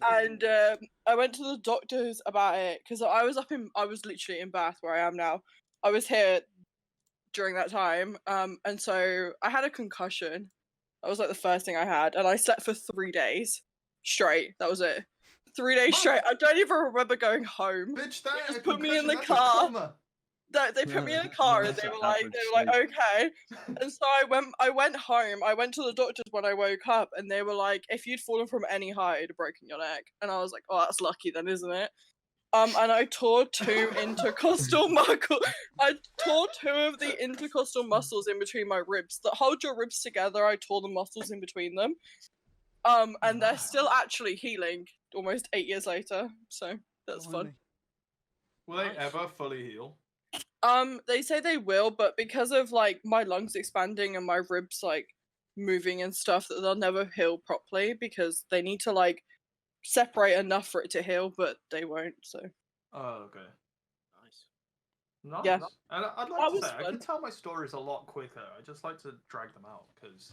I went to the doctors about it because I was literally in Bath where I am now. I was here during that time. And so I had a concussion. That was like the first thing I had, and I slept for 3 days straight. That was it. 3 days straight. I don't even remember going home. Bitch, that They just a put me in the concussion, that's a car. coma. They put me in a car, and That's they an were like, average okay. And so I went home. I went to the doctors when I woke up, and they were like, if you'd fallen from any height, it'd have broken your neck. And I was like, oh, that's lucky then, isn't it? And I tore 2 intercostal muscles. I tore 2 of the intercostal muscles in between my ribs that hold your ribs together. I tore the muscles in between them. And they're still actually healing almost 8 years later. So that's fun. Will they ever fully heal? They say they will, but because of like my lungs expanding and my ribs like moving and stuff, that they'll never heal properly because they need to like separate enough for it to heal, but they won't. So. Oh, okay. Nice. Nice. Yeah. And I'd That like to was say, I fun. can tell my stories a lot quicker. I just like to drag them out because.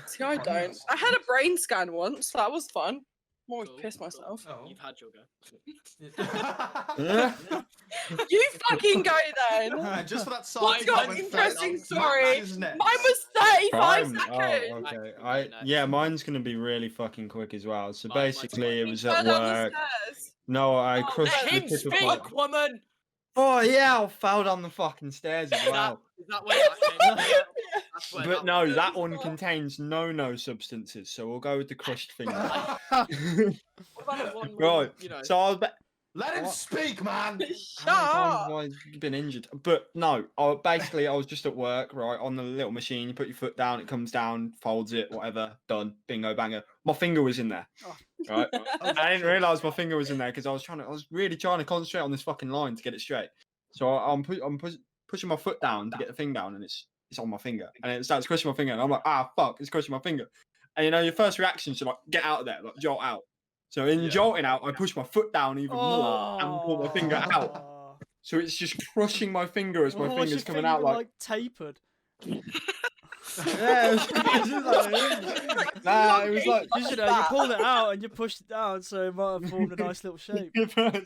See, I don't. I had a brain scan once. That was fun. I'm always Cool, pissed cool. myself. Oh. You've had your go. You fucking go then. And just for that What's salty your comment, interesting Max story? is next. Mine was 35 Fine. seconds. Oh, okay. Max, Yeah, mine's gonna be really fucking quick as well. So Mine's basically, it fine. was Fell at down the work. stairs. No, I Oh, crushed Let the him tip of speak, my. woman! Oh yeah, I fell down the fucking stairs as Is well. that where that came from? That's where But no, was that from. one contains no substances, so we'll go with the crushed finger. What about the one where, Right. you know, So I was. Let him What? speak, man. Shut How many times up. have I been injured? But no, basically I was just at work, right, on the little machine. You put your foot down, it comes down, folds it, whatever, done, bingo, banger. My finger was in there, Oh. right? I didn't realise my finger was in there because I was really trying to concentrate on this fucking line to get it straight. So I'm pushing my foot down to get the thing down, and it's on my finger, and it starts crushing my finger, and I'm like, fuck, it's crushing my finger. And you know, your first reaction is to like get out of there, like jolt out. So in jolting out, I push my foot down even more and pull my finger out. So it's just crushing my finger as my Was finger's your coming finger, out like. tapered. Yeah, it was like, nah, it was like You know, you pulled it out and you pushed it down, so it might have formed a nice little shape.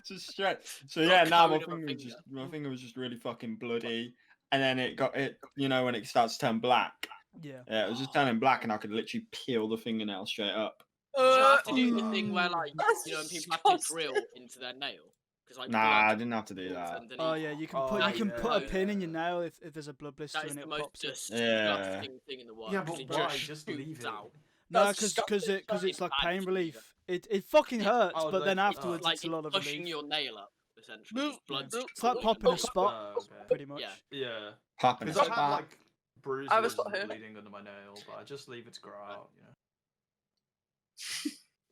just straight. So yeah, now my cone of a finger was just really fucking bloody, and then it got it. You know, when it starts to turn black. Yeah. Yeah, it was just turning black, and I could literally peel the fingernail straight up. you have to do the thing where, like, That's you know, when people have to disgusting. drill into their nail. Like, Nah, I blood didn't have to do pools that. underneath. Oh yeah, you can Oh, put a yeah. pin in your nail if there's a blood blister That is and the it most pops it. disgusting thing in the world. Yeah, 'cause but it why? just Just leave shoots it. out. No, That's because it's It's like bad pain for you, relief. though. It fucking hurts, Oh, but then like- afterwards like it's a lot of pushing relief. your nail up, essentially. Yeah. Blood's It's like pooling popping a underneath. spot, Okay. pretty much. Yeah. Yeah. Popping Because it I've had back. like bruises I was spot and here. bleeding under my nail, but I just leave it to grow out. You know.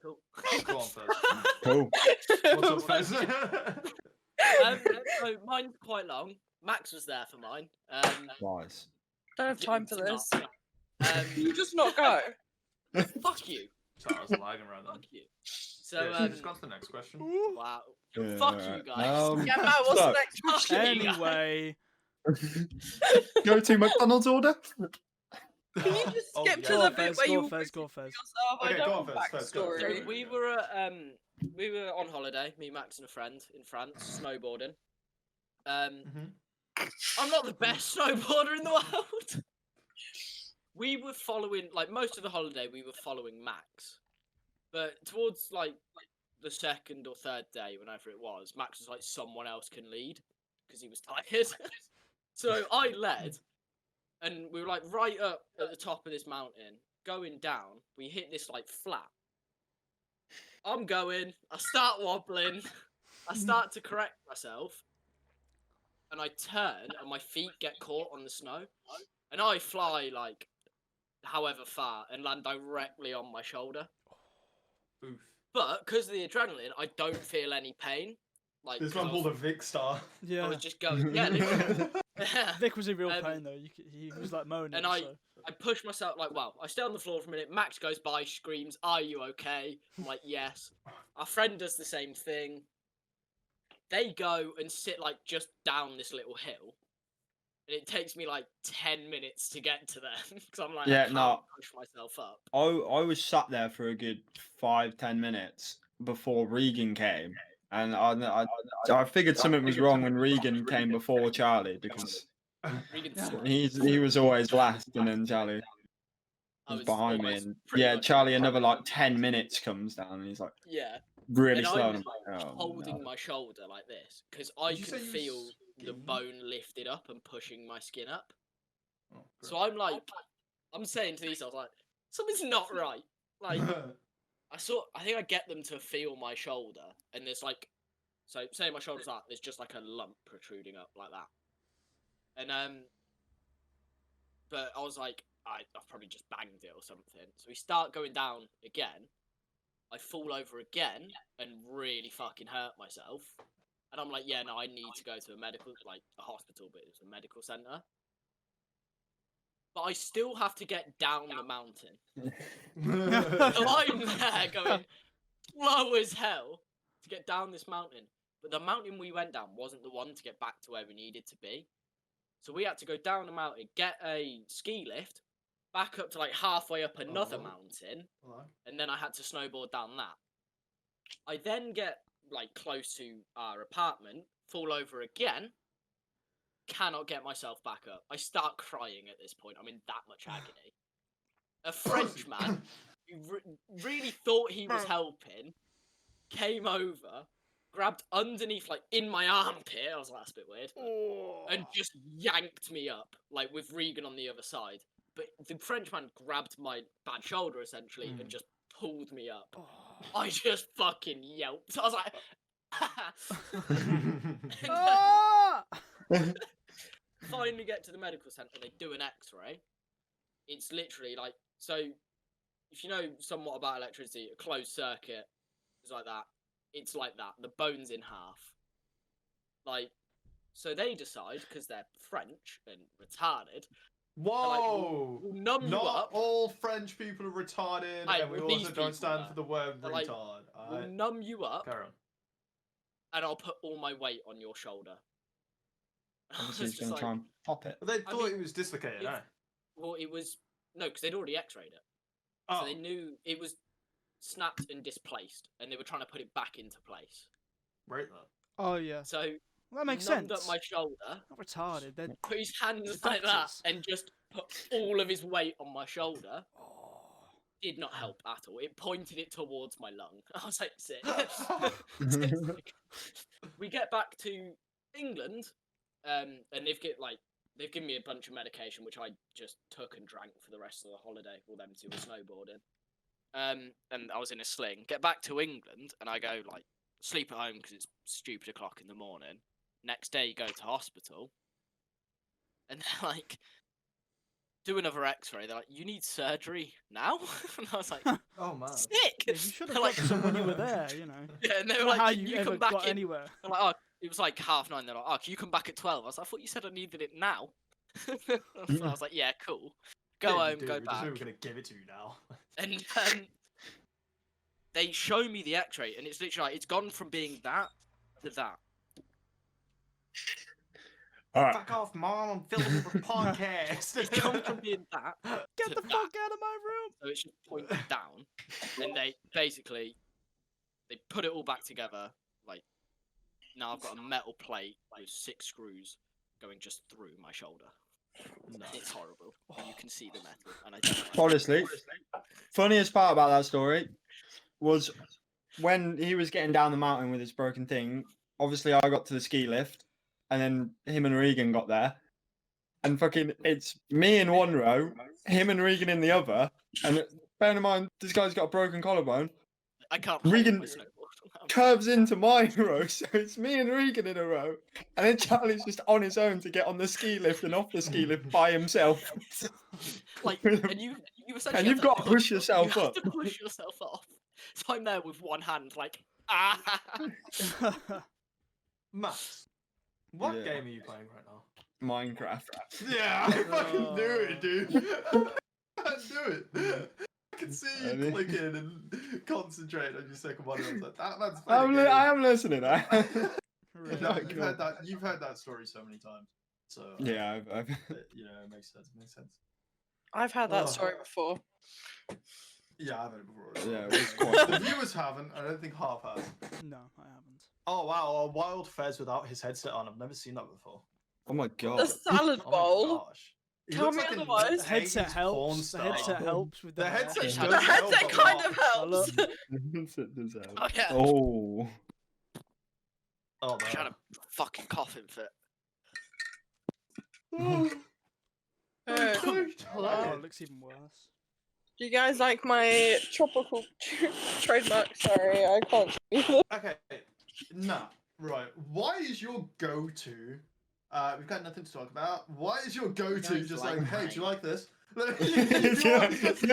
Cool. Go on, Fez. Cool. What's up, Fez? So mine's quite long. Max was there for mine. Nice. Don't have time for it's this. not. You just not go. Fuck you. So I was lagging right then. Fuck you. So, Yeah, just got to the next question. wow. Yeah, Fuck alright. you guys. Yeah, Matt, what's so- the next question? Anyway, Go to McDonald's order. Can you just Oh, skip yeah. to Go the on, bit Fez, where go you on, were Fez, go on, presenting Fez. yourself? I Okay, don't go on, want Fez, go. So backstory. we were on holiday, me, Max, and a friend in France, snowboarding. I'm not the best snowboarder in the world. We were following, like, most of the holiday, we were following Max. But towards, like the second or third day, whenever it was, Max was like, someone else can lead, because he was tired. So I led, and we were, like, right up at the top of this mountain, going down. We hit this, like, flat. I'm going, I start wobbling, I start to correct myself, and I turn, and my feet get caught on the snow, and I fly, like, however far, and land directly on my shoulder. Oof. But because of the adrenaline, I don't feel any pain. Like, This 'cause one I was, pulled a Vic Star. I Yeah, was just going, yeah, literally. Vic was in real Um, pain though. He was like moaning. and so. I push myself, like, well, I stay on the floor for a minute. Max goes by, screams, "Are you okay?" I'm like, yes. Our friend does the same thing. They go and sit, like, just down this little hill. And it takes me, like, 10 minutes to get to them. Because I'm like, Yeah, I can't no. push myself up. I was sat there for a good 5-10 minutes before Regan came, and I figured something was wrong when Regan came before Charlie because Regan Yeah. Smith. he was always last, and then Charlie I was was behind me, almost and pretty yeah, much Charlie in the another front. like 10 minutes comes down, and he's like Yeah. really And slow. I And was, I'm like, like, oh, holding no. my shoulder like this because I Did you could say you feel was the skiing? bone lifted up and pushing my skin up. Oh, So I'm like, I'm saying to these, I was like, something's not right. Like, I think I get them to feel my shoulder, and there's like, so say my shoulder's like, there's just like a lump protruding up like that. And but I was like, I've probably just banged it or something. So we start going down again. I fall over again and really fucking hurt myself. And I'm like, yeah, no, I need to go to a hospital, but it's a medical centre. But I still have to get down the mountain. So I'm there going slow as hell to get down this mountain. But the mountain we went down wasn't the one to get back to where we needed to be. So we had to go down the mountain, get a ski lift, back up to like halfway up another mountain, and then I had to snowboard down that. I then get like close to our apartment, fall over again, cannot get myself back up. I start crying at this point. I'm in that much agony. A Frenchman who really thought he was helping came over, grabbed underneath, like in my armpit. I was like, that's a bit weird. And just yanked me up, like with Regan on the other side. But the Frenchman grabbed my bad shoulder essentially and just pulled me up. I just fucking yelped. I was like, and finally get to the medical centre. They do an X-ray. It's literally like, so if you know somewhat about electricity, a closed circuit is like that. It's like that. The bone's in half. Like, so they decide, because they're French and retarded, Whoa! we'll numb you Not up. all French people are retarded, Aye, and we well, also these don't people stand are. for the word They're like, retard. We'll Alright, numb you up, carry on. and I'll put all my weight on your shoulder. I was Obviously, he's just gonna like, try and pop it. But they thought mean, it was dislocated, if- eh? well, it was, no, because they'd already X-rayed it. Oh, So they knew it was snapped and displaced, and they were trying to put it back into place. right then. Oh yeah, So well, that makes numbed sense. up my shoulder, Not retarded. They're... put his hands The like that, doctors. and just put all of his weight on my shoulder. Oh. Did not help at all. It pointed it towards my lung. I was like, sick. We get back to England, and they've given me a bunch of medication, which I just took and drank for the rest of the holiday while them two were snowboarding. And I was in a sling. Get back to England, and I go like sleep at home because it's stupid o'clock in the morning. Next day, go to hospital, and they're like, do another X-ray. They're like, you need surgery now, and I was like, Oh man. sick. Yeah, you should have They're got like, some when you were there. You know. yeah, and they I were don't know how like, you can you ever come back got in? anywhere. I'm like, oh, it was like 9:30. They're like, oh, can you come back at 12? I was like, I thought you said I needed it now. So I was like, yeah, cool. Go Yeah, you home, do, go we just knew we back. were gonna give it to you now. And they show me the X-ray, and it's literally like, it's gone from being that to that. All right. Fuck off, mom! I'm filming the podcast. It's gone from being that Get to the that. fuck out of my room! So it's just pointed down, and they basically they put it all back together. Like now I've got a metal plate with 6 screws going just through my shoulder. No. It's horrible. And you can see the metal, and I don't like it. Honestly, funniest part about that story was when he was getting down the mountain with his broken thing. Obviously, I got to the ski lift, and then him and Regan got there, and fucking it's me in one row, him and Regan in the other, and bear in mind this guy's got a broken collarbone. I can't Regan- hold my snowboard. Curves into my row, so it's me and Regan in a row, and then Charlie's just on his own to get on the ski lift and off the ski lift by himself. Like, and you essentially And have you've to got to push yourself you up. have to push yourself off. So I'm there with one hand, like, ah. Max, what Yeah. game are you playing right now? Minecraft. Yeah, I fucking knew it, dude. I knew it. I can see you Really? clicking and concentrating on your second one. I was like, that man's I playing. am listening. Really? No, Cool. you've heard that story so many times. So Yeah, I've you know, it makes sense. It makes sense. I've had that Oh. story before. Yeah, I've heard it before. as Yeah, well. it was quite The viewers haven't. I don't think half has. No, I haven't. Oh wow, a wild Fez without his headset on. I've never seen that before. Oh my A god. salad Oh bowl. my gosh. He Tell looks me like an otherwise. The headset 80s porn helps. The star. headset helps with The hair. headset The does The help headset a kind lot. of helps. Oh yeah. Oh. Oh I had no. a fucking coughing fit. Oh, Oh, it looks even worse. do you guys like my tropical trademark? Sorry, I can't speak. Okay, nah, right. Why is your go-to? We've got nothing to talk about. Why is your go-to Guys just like like, hey, do mine. you like this? Yeah.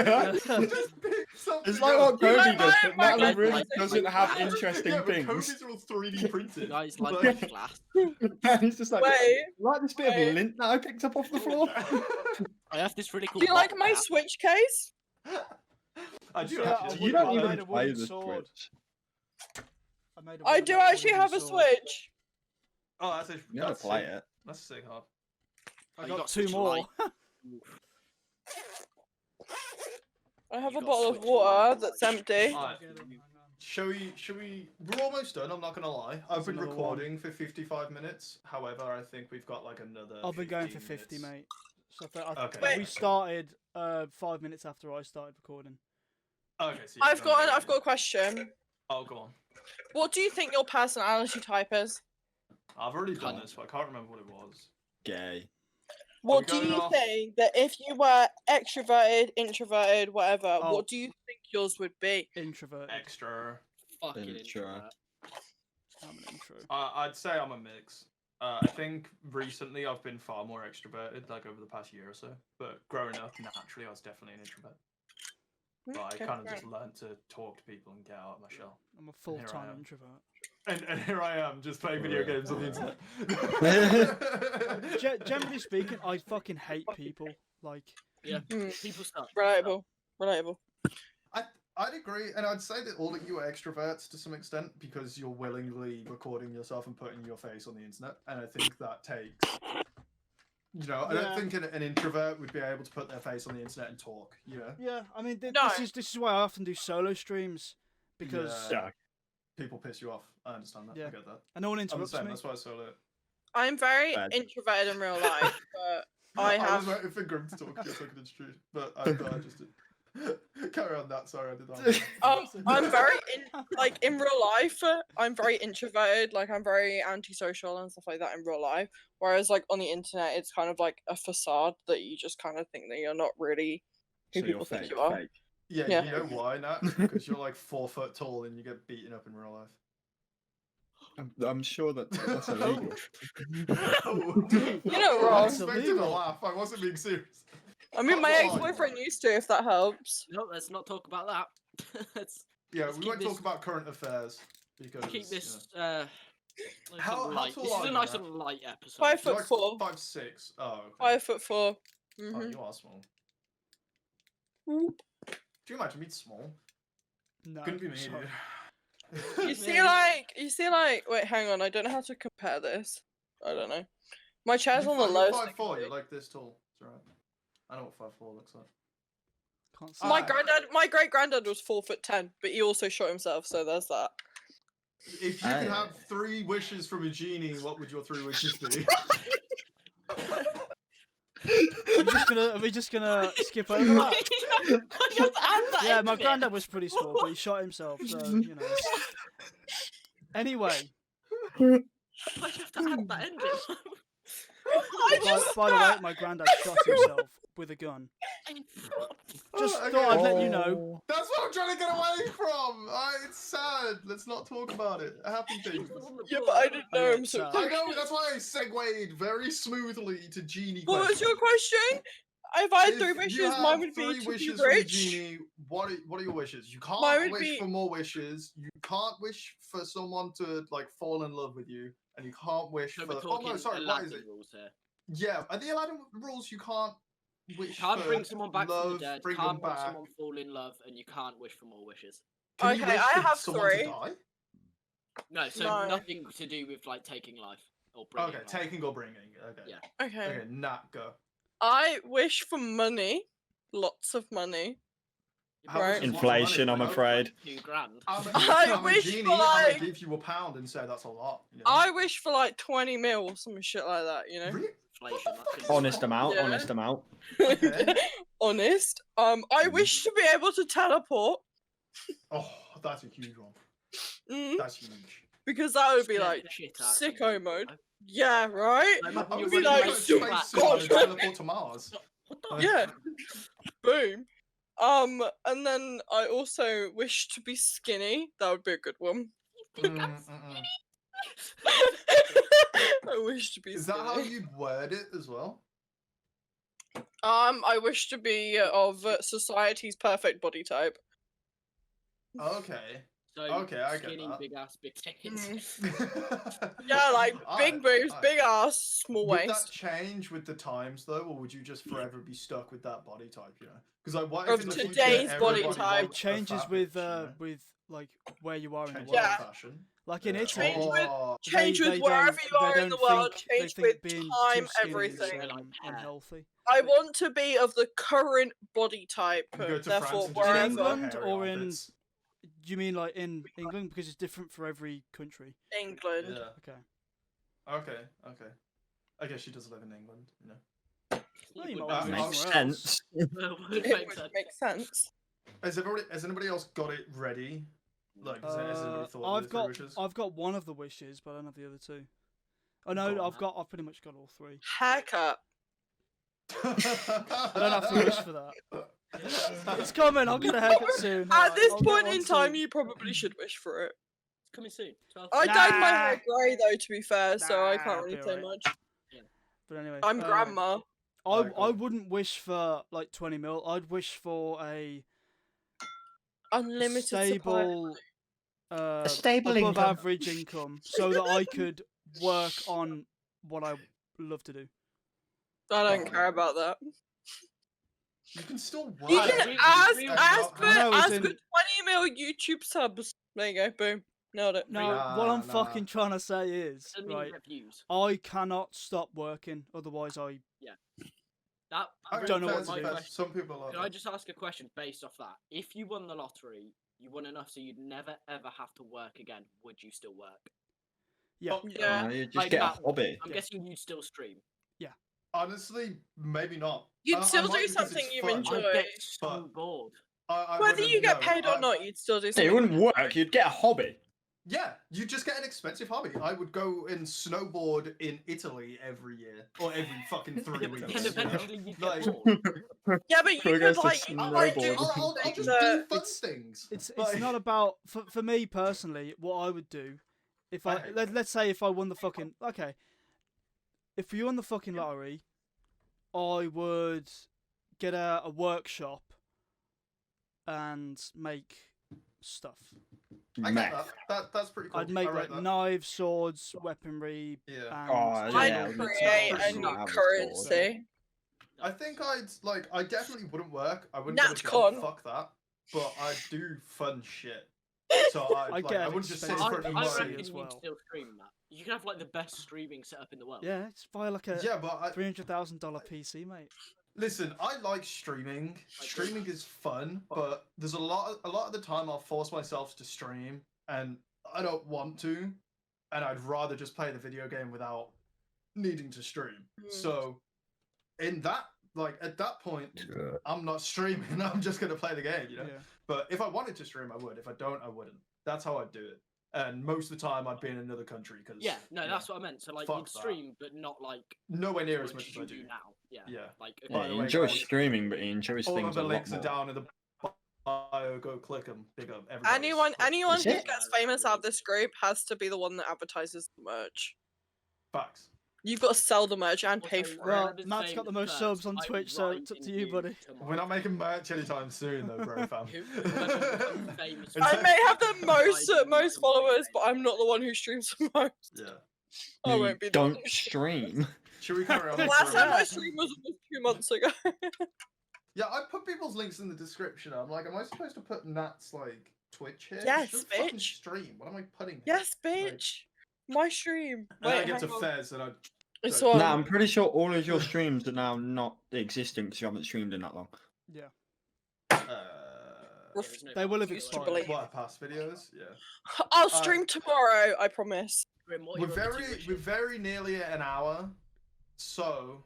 Just pick something It's like up. what Cody like does, my- but my Natalie guys really like- doesn't like have that. interesting Yeah, but things. Cody's are all 3D You printed. guys like Like- my glass. And he's just like, Wait, like this bit wait. of lint that I picked up off the floor. I have this really cool. do you like bottle my cap. Switch case? I do Yeah, actually. You I don't made even a play wooden the sword. Switch. I made a I wooden- do actually wooden have a sword. Switch. Oh, that's a, You never that's play sick. it. That's sick, huh? I Oh, you got got 2 Switch more. Lite. I have You a got bottle of Switch water Lite. that's empty. Alright. Shall we? We're almost done. I'm not gonna lie. I've There's been another one. recording for 55 minutes. However, I think we've got like another. I've been going for 15 50, minutes. mate. So I Okay. Wait. we started 5 minutes after I started recording. Okay. So I've got a question. Oh, go on. What do you think your personality type is? I've already done Cunt. this, but I can't remember what it was. Gay. What do going you off- think that if you were extroverted, introverted, whatever, Oh. what do you think yours would be? Introverted. Extra. Fucking Intro. introvert. I'm an intro. I'd say I'm a mix. I think recently I've been far more extroverted, like over the past year or so. But growing up, naturally, I was definitely an introvert. But I Okay, kind of fair just learned to talk to people and get out of my shell. I'm a I full-time am. introvert. And here I am, just playing video Yeah. games on the internet. Generally speaking, I fucking hate people. Like, Mm, People start. relatable. Relatable. I'd agree, and I'd say that all of you are extroverts to some extent because you're willingly recording yourself and putting your face on the internet, and I think that takes. You know, I Yeah. don't think an introvert would be able to put their face on the internet and talk. You know, yeah, I mean, No. this is why I often do solo streams because Yeah. people piss you off. I understand that. Yeah. I get that. and no one I'm the interrupts same. me. That's why I solo it. I'm very Bad. introverted in real life, but I was have. waiting for Grim to talk because I could introduce, but I thought I just did. Carry on that. Sorry, I did that. I'm very like in real life. I'm very introverted. Like I'm very antisocial and stuff like that in real life. Whereas like on the internet, it's kind of like a facade that you just kind of think that you're not really who So people you're think fake. you are. Fake. Yeah, Yeah. you know why, Nat? It's because you're like 4 foot tall and you get beaten up in real life. I'm sure that that's illegal. You're not I wrong. expected a illegal. laugh. I wasn't being serious. I mean, my Come on. ex-boyfriend used to, if that helps. No, let's not talk about that. let's Yeah, Let's we keep won't this- talk about current affairs because keep you this. know. Nice How- and how light. tall This are is a you, nice Matt? and light episode. 5 You're foot like 4. 5'6". Oh, okay. 5'4". Oh, Mm-hmm. you are small. Do you imagine me small? No. Couldn't be me, sorry. dude. You see, like, wait, hang on. I don't know how to compare this. I don't know. My chair's on the You're low. 5'4", you're like this tall. It's alright. I know what 5'4" looks like. Can't see. My great granddad was 4'10", but he also shot himself. So there's that. If you could have 3 wishes from a genie, what would your 3 wishes be? Are we just gonna skip over that? Yeah, my granddad was pretty small, but he shot himself, so you know. Anyway, Why'd you have to add that ending? by the way, my granddad shot himself with a gun. Just Okay. thought I'd let you know. That's what I'm trying to get away from! It's sad. Let's not talk about it. Happy things. Yeah, but I didn't know yeah, him. So it's, I know, that's why I segued very smoothly to genie what was questions. your question? If I had 3 If wishes, you have mine would be 3 to be wishes from a rich. genie, what are your wishes? You Mine can't would wish be- for more wishes. You can't wish for someone to like fall in love with you, and you can't wish So for. we're Oh talking no, sorry. What is Aladdin it? rules here. Yeah, are the Aladdin rules? You can't wish. Can't for bring someone back love, from the dead, Bring can't them make back. someone fall in love, and you can't wish for more wishes. Can you Okay, wish I for have someone 3. to die? No, so No. nothing to do with like taking life or bringing Okay, life. taking or bringing. Okay. Yeah. Okay. Okay, Nat, go. I wish for money, lots of money. How Right. much is lots of Inflation, money? I'm Like, afraid. £2,000. I I'm wish a genie, for, and I like- give you a pound and say that's a lot. You know? I wish for like 20 mil or some shit like that. You know. Really? Inflation. What the That's fuck is Honest that? amount, Yeah. honest amount. Okay. Honest. I wish to be able to teleport. Oh, that's a huge one. Mm, That's huge. because that would be Scare like the shit out of you, sicko mode. bro. Yeah, right. Like, imagine I you're would be running like, like, a super spacesuit God. and teleport to Mars. What the? Yeah. Boom. And then I also wish to be skinny. That would be a good one. I wish to be Is skinny. that how you'd word it as well? I wish to be of society's perfect body type. Okay. So Okay, I get skinny, that. big ass, big tits. Yeah, like big Alright, boobs, alright. big ass, small Would that waist. change with the times though, or would you just forever be stuck with that body type? You know, because like what Of if in the future today's body everybody type. It wants a changes fat with bitch, you know? with like where you are in the Changes world. Yeah. with fashion. Like in Yeah. Italy, Change with- Oh, Change with they wherever don't- you are they in the don't world. think- Change they with think being time, too skinny everything. Is, Like hair. unhealthy. I want to be of the current body type. you go to Therefore, France and just wherever. get England hairy or in- armpits. Do you mean like in England because it's different for every country? England. Yeah. Okay. Okay. I guess she does live in England. You know. Well, you Would might make I'll- Makes somewhere else. sense. would It make would sense. make sense. Has anybody else got it ready? Like, has anybody thought of I've their got 3 wishes? I've got one of the wishes, but I don't have the other 2. Oh Go no, on, I've pretty much got all 3. Haircut. I don't have to wish for that. It's coming. I'll get a haircut soon. At alright, this I'll get point one in time, soon. you probably should wish for it. It's coming soon. 12th. I dyed my Nah. hair grey though, to be fair, so I Nah, can't really be say alright. much. But anyway, I'm grandma. I Alright, I cool. wouldn't wish for like 20 mil. I'd wish for a Unlimited supply. stable, stable above income. average income, so that I could work on what I love to do. I don't care about that. You can still work. You Right, can we- ask we- ask for No, as ask in- for 20 mil YouTube subs. There you go, boom. Nailed it. No, what Nah, I'm fucking trying to say is, Doesn't mean right, reviews. I cannot stop working, otherwise I That Okay, don't know fair, what to fair. do. question. Some people are. Can I just ask a question based off that? If you won the lottery, you won enough so you'd never ever have to work again, would you still work? yeah. Oh, Yeah. No, you just Like get a that- hobby. I'm Yeah. guessing you'd still stream. Honestly, maybe not. You'd I still might do because something it's you fun. enjoy. I'd get so But- bored. I Whether you wouldn't get know. paid or not, you'd still do Yeah, something. you wouldn't work. You'd get a hobby. Yeah, you just get an expensive hobby. I would go and snowboard in Italy every year or every fucking 3 Yeah, but weeks. then you know? eventually you'd Like- get bored. Yeah, but you could Progressive like you I'll, might do, do snowboard. I'll something just that- do fun It's- things. It's Like- not about for me personally. What I would do if I hate let's say if I won the fucking if you won the fucking lottery, I would get a workshop and make stuff. I Mech. get that's pretty cool. I'd make I rate like that. knives, swords, weaponry, Yeah. and Oh, I'd yeah, create that's a not new how it's currency. I think I definitely wouldn't work. I wouldn't Nat get a job. con. Fuck that. but I do fun shit. So I get I it, wouldn't just sit it's in I, front of I expensive reckon mine. as you well. can still stream that. You can have like the best streaming setup in the world. Yeah, it's buy like a Yeah, but $300,000 PC, mate. listen, I like streaming. I do. Streaming is fun, but there's a lot of the time I'll force myself to stream, and I don't want to, and I'd rather just play the video game without needing to stream. So, in that, like at that point, I'm not streaming. I'm just gonna play the game, you know. Yeah. But if I wanted to stream, I would. If I don't, I wouldn't. That's how I'd do it. And most of the time, I'd be in another country because Yeah, no, that's what I meant. So like Fuck you'd that. stream, but not like nowhere near as what much as you I do. now. Yeah. Yeah. Like Yeah, By the he way, enjoys guys, streaming, but he enjoys All things of the a lot links are more. down in the bio. Go click them. Big up everybody. Anyone Is who it? gets famous out of this group has to be the one that advertises the merch. Facts. You've got to sell the merch and pay Also, for Well, it. whoever's Matt's got the famous most subs first, on I'm Twitch, so it's up writing to you, buddy. We're not making merch anytime soon, though, bro, fam. Whoever's famous I I may have the first, most followers, but I'm not the one who streams the most. Yeah. I You won't be. don't stream. Should we carry on? The with last time I the- streamed was almost 2 months ago. Yeah, I put people's links in the description. I'm like, am I supposed to put Nat's like Twitch here? Yes, Just fucking bitch. Stream. What am I putting? Yes, bitch. My stream. And then I Wait, get to hang on. Fez and I. It's No, on. Nah, I'm pretty sure all of your streams are now not existing because you haven't streamed in that long. Yeah. They will have Refuse to expired. believe. What, past videos? Yeah. I'll stream tomorrow, I promise. We're very nearly at an hour. So,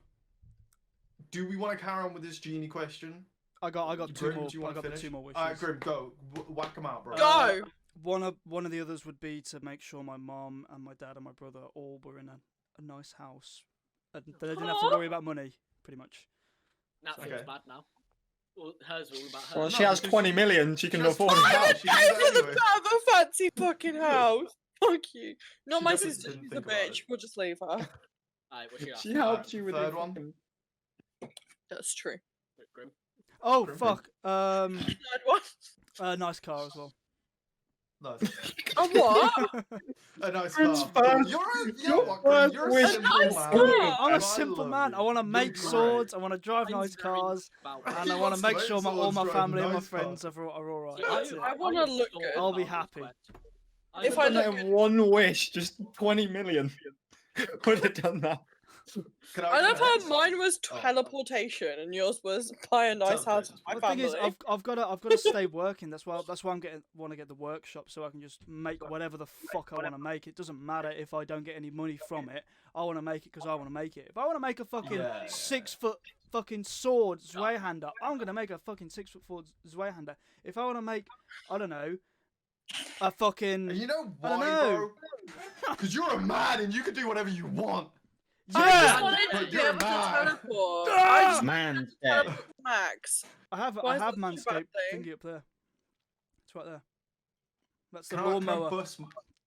do we want to carry on with this genie question? I got two Grim, more. do you I want to got the finish? 2 more wishes. Alright, Grim, go. Whack them out, bro. Go! One of the others would be to make sure my mom and my dad and my brother all were in a nice house, and they didn't have to Aw. worry about money, pretty much. That feels Okay. bad now. Well, hers all about her. Well, no, she has because 20 million. She can has afford time. a house. She did that anyway. Have a fancy fucking house. Fuck you. Not She my definitely sister. didn't She's a think about bitch. it. We'll just leave her. Alright, what she got? She helped you with third the one. fucking- That's true. Grim. Oh Grim, fuck. Third one. Nice car as well. Nice. A what? A nice Grim's car. first- You know your what, Grim? first You're a wish simple was man. good. I'm and I a simple love man. you. I want to You're make great. swords. I want to drive Mine's nice very cars, about- and I He want wants to to make make sure all swords, my drive family and my nice friends are all right. See, That's it. I wanna look thought good. I'll be about happy. request. If I Couldn't look have good- one wish, just 20 million. Would have done that. Can I love how next? mine was Oh. teleportation and yours was buy a nice house with my Teleportation. The thing family. is, I've got to stay working. That's why I'm want to get the workshop so I can just make whatever the fuck I want to make. It doesn't matter if I don't get any money from it. I want to make it because I want to make it. If I want to make a fucking Yeah. 6 foot fucking sword Zweihander, I'm gonna make a fucking 6 foot sword Zweihander. If I want to make, I don't know, a fucking And you know I don't why, know. bro? Because you're a man and you can do whatever you want. I yeah. just wanted But to be you're able to mad. teleport. Ah! I just Man, teleport to Max. I have Why is that such a bad Manscaped thing? thingy up there. It's right there. That's the Can I lawnmower bust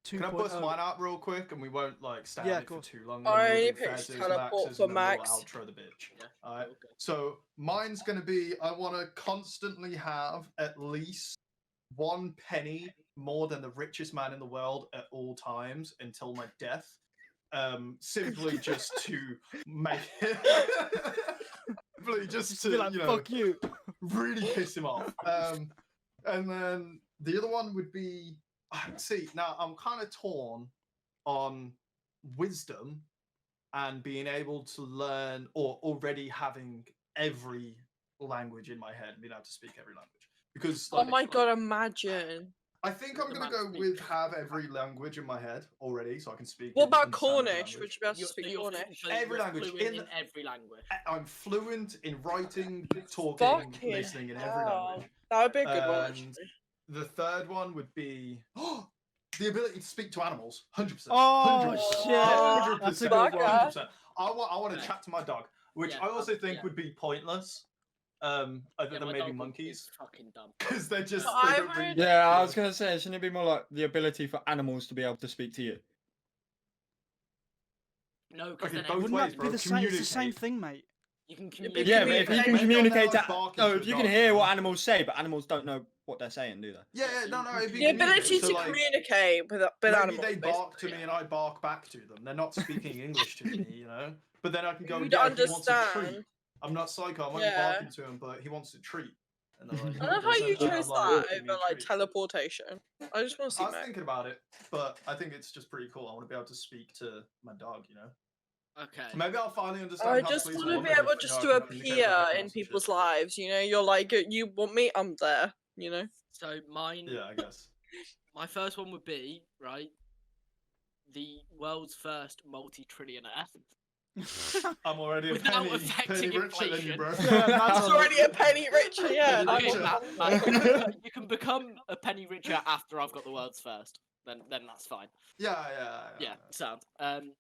2.0. mine out real quick and we won't like stand Yeah, on of it for course. too long. I then we'll only do picked Fez's, teleport Max's, for and then we'll Max. outro the bitch. Yeah. Alright. Okay. So mine's gonna be I want to constantly have at least 1 penny more than the richest man in the world at all times until my death. Simply just to make it. Simply just to be like, you know fuck you. really piss him off. And then the other one would be see, now I'm kind of torn on wisdom and being able to learn or already having every language in my head and being able to speak every language. Because Oh like, my god, imagine. I think I'm The gonna man go speak. with have every language in my head already so I can speak. What in- about in standard Cornish? Would you be able to You're- speak you're Cornish? so Every you're language. fluent In- in every language. I'm fluent in writing, talking, Fucking listening in every hell. language. That would be a good one. And Actually. The third one would be the ability to speak to animals. 100%. Oh 100%. shit! 100%. That's a good Bugger. one. 100%. I want to Okay. chat to my dog, which Yeah, I also think yeah. would be pointless. Other Yeah, than my maybe dog is monkeys, fucking dumb. because they're just. I They don't would- read, Yeah, I was know. gonna say, shouldn't it be more like the ability for animals to be able to speak to you? No, because Okay, then both Wouldn't ways, that bro. be the same? It's the same Communicate. thing, mate. you can but communicate. Yeah, but if you can Maybe communicate they'll to, bark no, into if a you can dog, hear you what know? animals say, but animals don't know what they're saying, do they? Yeah, no, no. If you The ability communicate, so, to like, communicate with maybe animals. they bark to basically. me and I bark back to them. They're not speaking English to me, you know. But then I can go. You'd Yeah, he wants a treat. understand. I'm not psycho. I'm only Yeah. barking to him, but he wants a treat. And they're like, I love how they you said, chose I'm like, that "Give me over a like treat." teleportation. I just want to see I was Mac. thinking about it, but I think it's just pretty cool. I want to be able to speak to my dog, you know? Okay. Maybe I'll finally understand I how just fleas want to work be if, able you just know, to I can communicate with appear animals in and shit. people's lives. You know, you're like, you want me? I'm there. You know. So mine. Yeah, I guess. My first one would be right. The world's first multi-trillionaire. I'm already a Without penny affecting richer than you, inflation. bro. Yeah, that's It's already a penny richer. Yeah. Okay, Richer. you can become a penny richer after I've got the world's first. Then that's fine. Yeah. Yeah, sound.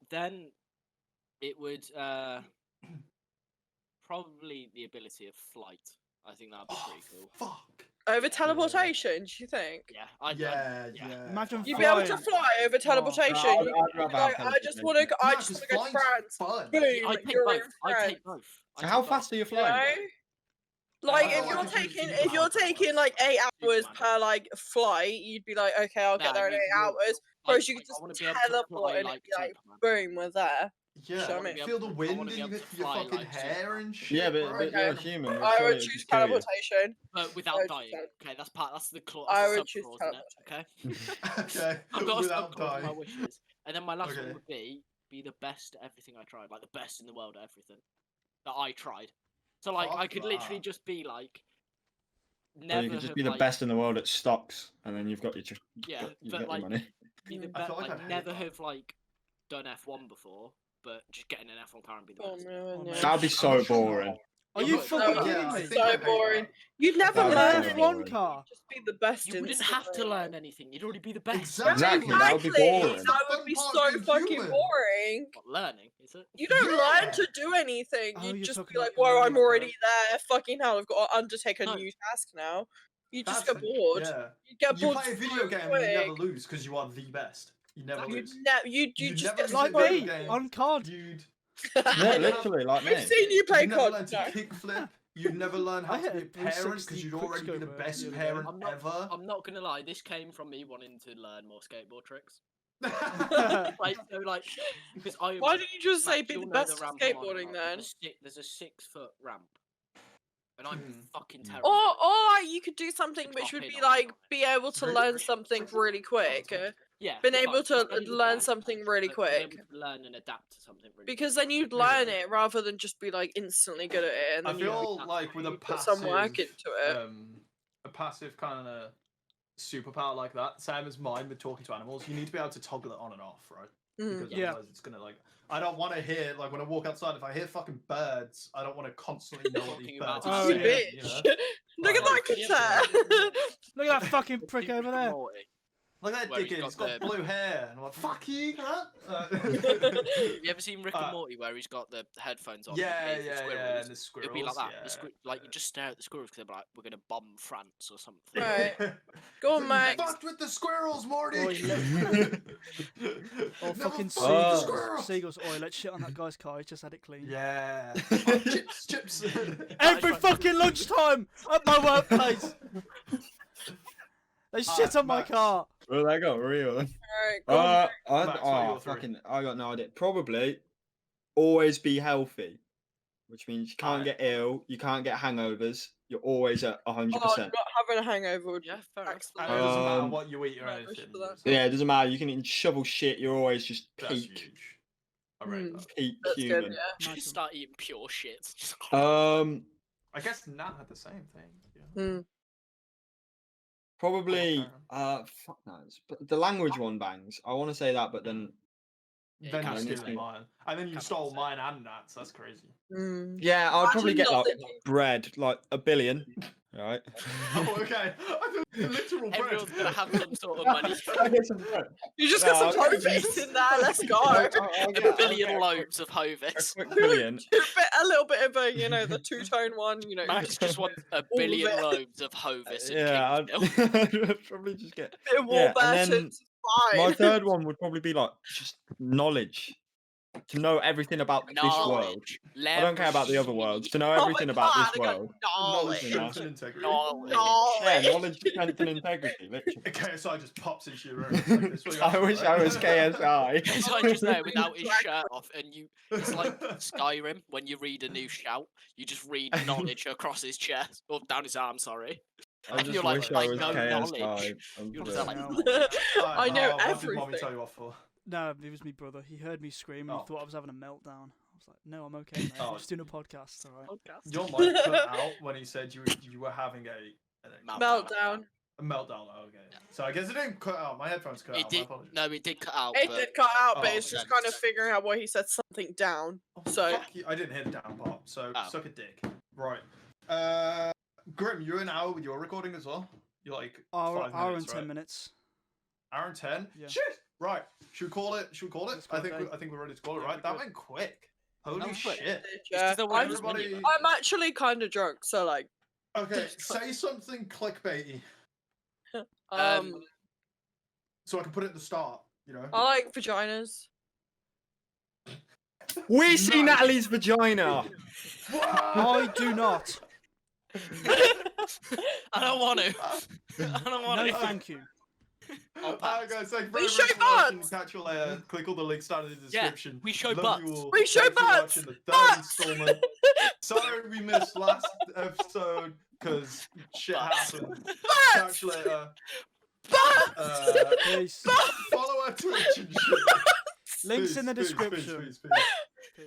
Then it would probably the ability of flight. I think that'd be Oh, pretty cool. fuck. Over teleportation, do you think? Yeah, Yeah. Imagine You'd be able to flying. fly over teleportation. I'd You'd be rather like, have I just want to, No, I just 'cause want to go to flying's France. fun. Boom, I take you're both. in I France. take both. I How take fast are you flying? No? Like I if feel you're like if you taking, keep if you're it taking fast. like 8 hours Superman. per like flight, you'd be like, okay, I'll get No, there in you- 8 you're- hours. I- Whereas you I could just wanna be able to teleport fly and like it'd be like, Superman. boom, we're there. Yeah, Show me. feel the I wind wanna be in able your to fly fucking like hair Superman. and shit. Yeah, bro. but you're a human. I surely would it'd choose just kill you. teleportation. But without I would dying. choose Okay, that's the clause. I That's the would choose sub-clause in it. Okay. Okay, I've got a without sub-clause in my dying. wishes. And then my last Okay. one would be the best at everything I tried, like the best in the world at everything that I tried. So like I Fuck could literally that. just be like, Or never you could just have be the like, best in the world at stocks, and then you've got your yeah, you but get like your money. be the Mm. I best. feel like Like I'd hate never that. have like done F1 before, but just getting an F1 car and be the Oh, best. man, man. yeah. That'd be so boring. Are Yeah, you but- fucking That would kidding I me? think So I'd hate boring. that. You'd never That'd be learn so anything. boring. F1 car. Just be the best. You wouldn't have to instantly. learn anything. You'd already be the best. Exactly, that would be boring. That The would be fun so part of being fucking human. boring. What, learning, is it? You don't Yeah. learn to do anything. Oh, You'd you're just talking be like, about "Whoa, I'm learning, already there. Fucking hell, I've got to undertake a No. new task now." You just That's- get bored. Yeah. You get You bored. play a video so game and quick. you never lose because you are the best. You never You'd lose. you You'd just never get lose Like a video me game. on COD. You'd Yeah, literally, like me. We've seen you play you'd never COD. learn to No. kickflip. You'd never learn how I to hit be a a parent 360 because you'd already be the quickscope best the other day. parent I'm not, ever. I'm not gonna lie. This came from me wanting to learn more skateboard tricks. Yeah, Like, so like, because I. Why didn't you just say Matt, be you'll the know best at ramp I'm on skateboarding about. then? There's a 6-foot ramp, and I'm Mhm. fucking Mm. terrible. Or like you could do something It's which not would paid be off. like be able to Really? learn something really quick. Yeah, Been fine, able to just be the learn best, something really but be able quick. to learn and adapt to something really. Because quick. then you'd learn it rather than just be like instantly good at it, and I then you feel that's like with a put passive, some work into it. a passive kind of superpower like that, same as mine with talking to animals, you need to be able to toggle it on and off, right? Because Yeah. otherwise it's gonna like. I don't want to hear like when I walk outside. If I hear fucking birds, I don't want to constantly know what these Talking about birds Oh, are You saying. yeah. You bitch! know? Look at that Like, cassette! Look at that fucking prick Rick over and there. Morty. Look at that Where he's dickhead. got He's got the- blue hair, and I'm like, fuck you, huh? You ever seen Rick and Morty where he's got the headphones on? yeah, and the yeah, squirrels? yeah, and the squirrels. It'll be like that. Yeah. Like you just stare at the squirrels because they're like, "We're gonna bomb France or something." Right. Go on, You Max. fucked with the squirrels, Morty. Oi, Or Never fucking fuck with the seagulls. squirrels. Seagulls. Oi, let's shit on that guy's car. He's just had it clean. Yeah. Chips. Every fucking lunchtime at my workplace. They shit on my Max. car. Well, that got real. Alright, go on. Max, what are your three? Fucking, I got no idea. Probably always be healthy, which means you can't Alright. get ill, you can't get hangovers. You're always at 100%. Oh, not having a hangover would Yeah, fair enough. excellent. And it doesn't matter Um, what you eat or no, anything. for that. Yeah, it doesn't matter. You can shovel shit. You're always just That's peak, huge. I rate Mm. that. peak That's human. good, yeah. Just start eating pure shit. Um, I guess Nat had the same thing. Yeah. Mm. probably. Fuck no. But the language one bangs. I want to say that, but then Yeah, Then you you're can't say stealing that. mine. And then you Can't stole say. mine and Nat's. That's crazy. Mm. yeah, I'd probably Imagine get like nothing. bread, like $1 billion. Right. Oh, okay. I thought the literal bread. Everyone's gonna have some sort of money. I get some bread. You just No, got some I'll get Hovis in there, let's go! I'll A get billion a loaves of A Hovis. quick billion. A little bit of a, you know, the two-tone one, you know. Max just wants a of billion it. loaves of Hovis. in Yeah, Kingsmill. I'd probably just get. Bit of Yeah, and Warburton, then fine. My third one would probably be like just knowledge. to know everything about this world. Knowledge. I don't care about the other worlds. To know Oh my everything about God, this I got world. Knowledge, Knowledge. strength, and integrity. Knowledge. Yeah, knowledge, strength, and integrity. Literally. KSI just pops into your room. It's like, this what you I asked wish for, I right? was KSI. It's like just there without his shirt off, and you. It's like Skyrim when you read a new shout. You just read knowledge across his chest or down his arm. Sorry. I And just you're like, wish I I was know KSI. knowledge. I'm You're sorry. just like, No. I know What did mommy everything. tell you off for? No, it was me brother. He heard me scream and Oh. he thought I was having a meltdown. I was like, no, I'm okay, mate. Oh. I'm just doing a podcast, alright. Your mic cut out when he said you were having Meltdown. a meltdown. Oh, okay. So I guess it didn't cut out. My headphones cut It out. did. My apologies. No, it did cut out. It but did cut out, but Oh, it's just okay. kind of figuring out why he said something down. Oh, So fuck you. I didn't hit the down part. So Oh. suck a dick. Right. Grim, you're an hour with your recording as well. You're like Hour 5 and minutes, 10 right? minutes. Hour and 10. Yeah. Shit. Right. Should we call it? Should we call it? Let's call I think it day. I think we're ready to call it. Yeah, Right. we're That good. went quick. Holy That was quick. shit. yeah, the way I'm, it was Everybody. winning. I'm actually kind of drunk. So like, Okay. Say something clickbaity so I can put it at the start. You know. I like vaginas. We see Nice. Natalie's vagina. I do not. I don't want to. I don't want No, to. thank you. Alright guys, thank you We very show much for watching. butts! Catch you later. Click all the links down in the Yeah, description. we show Love you butts. all. We show Thanks for butts! watching the third Butts! installment. Sorry we missed last episode because shit Butts. happened. Butts! Catch you later. Butts! Peace. Follow our Twitch and shit. Links in the Peace, peace, peace, description. peace, peace. Peace.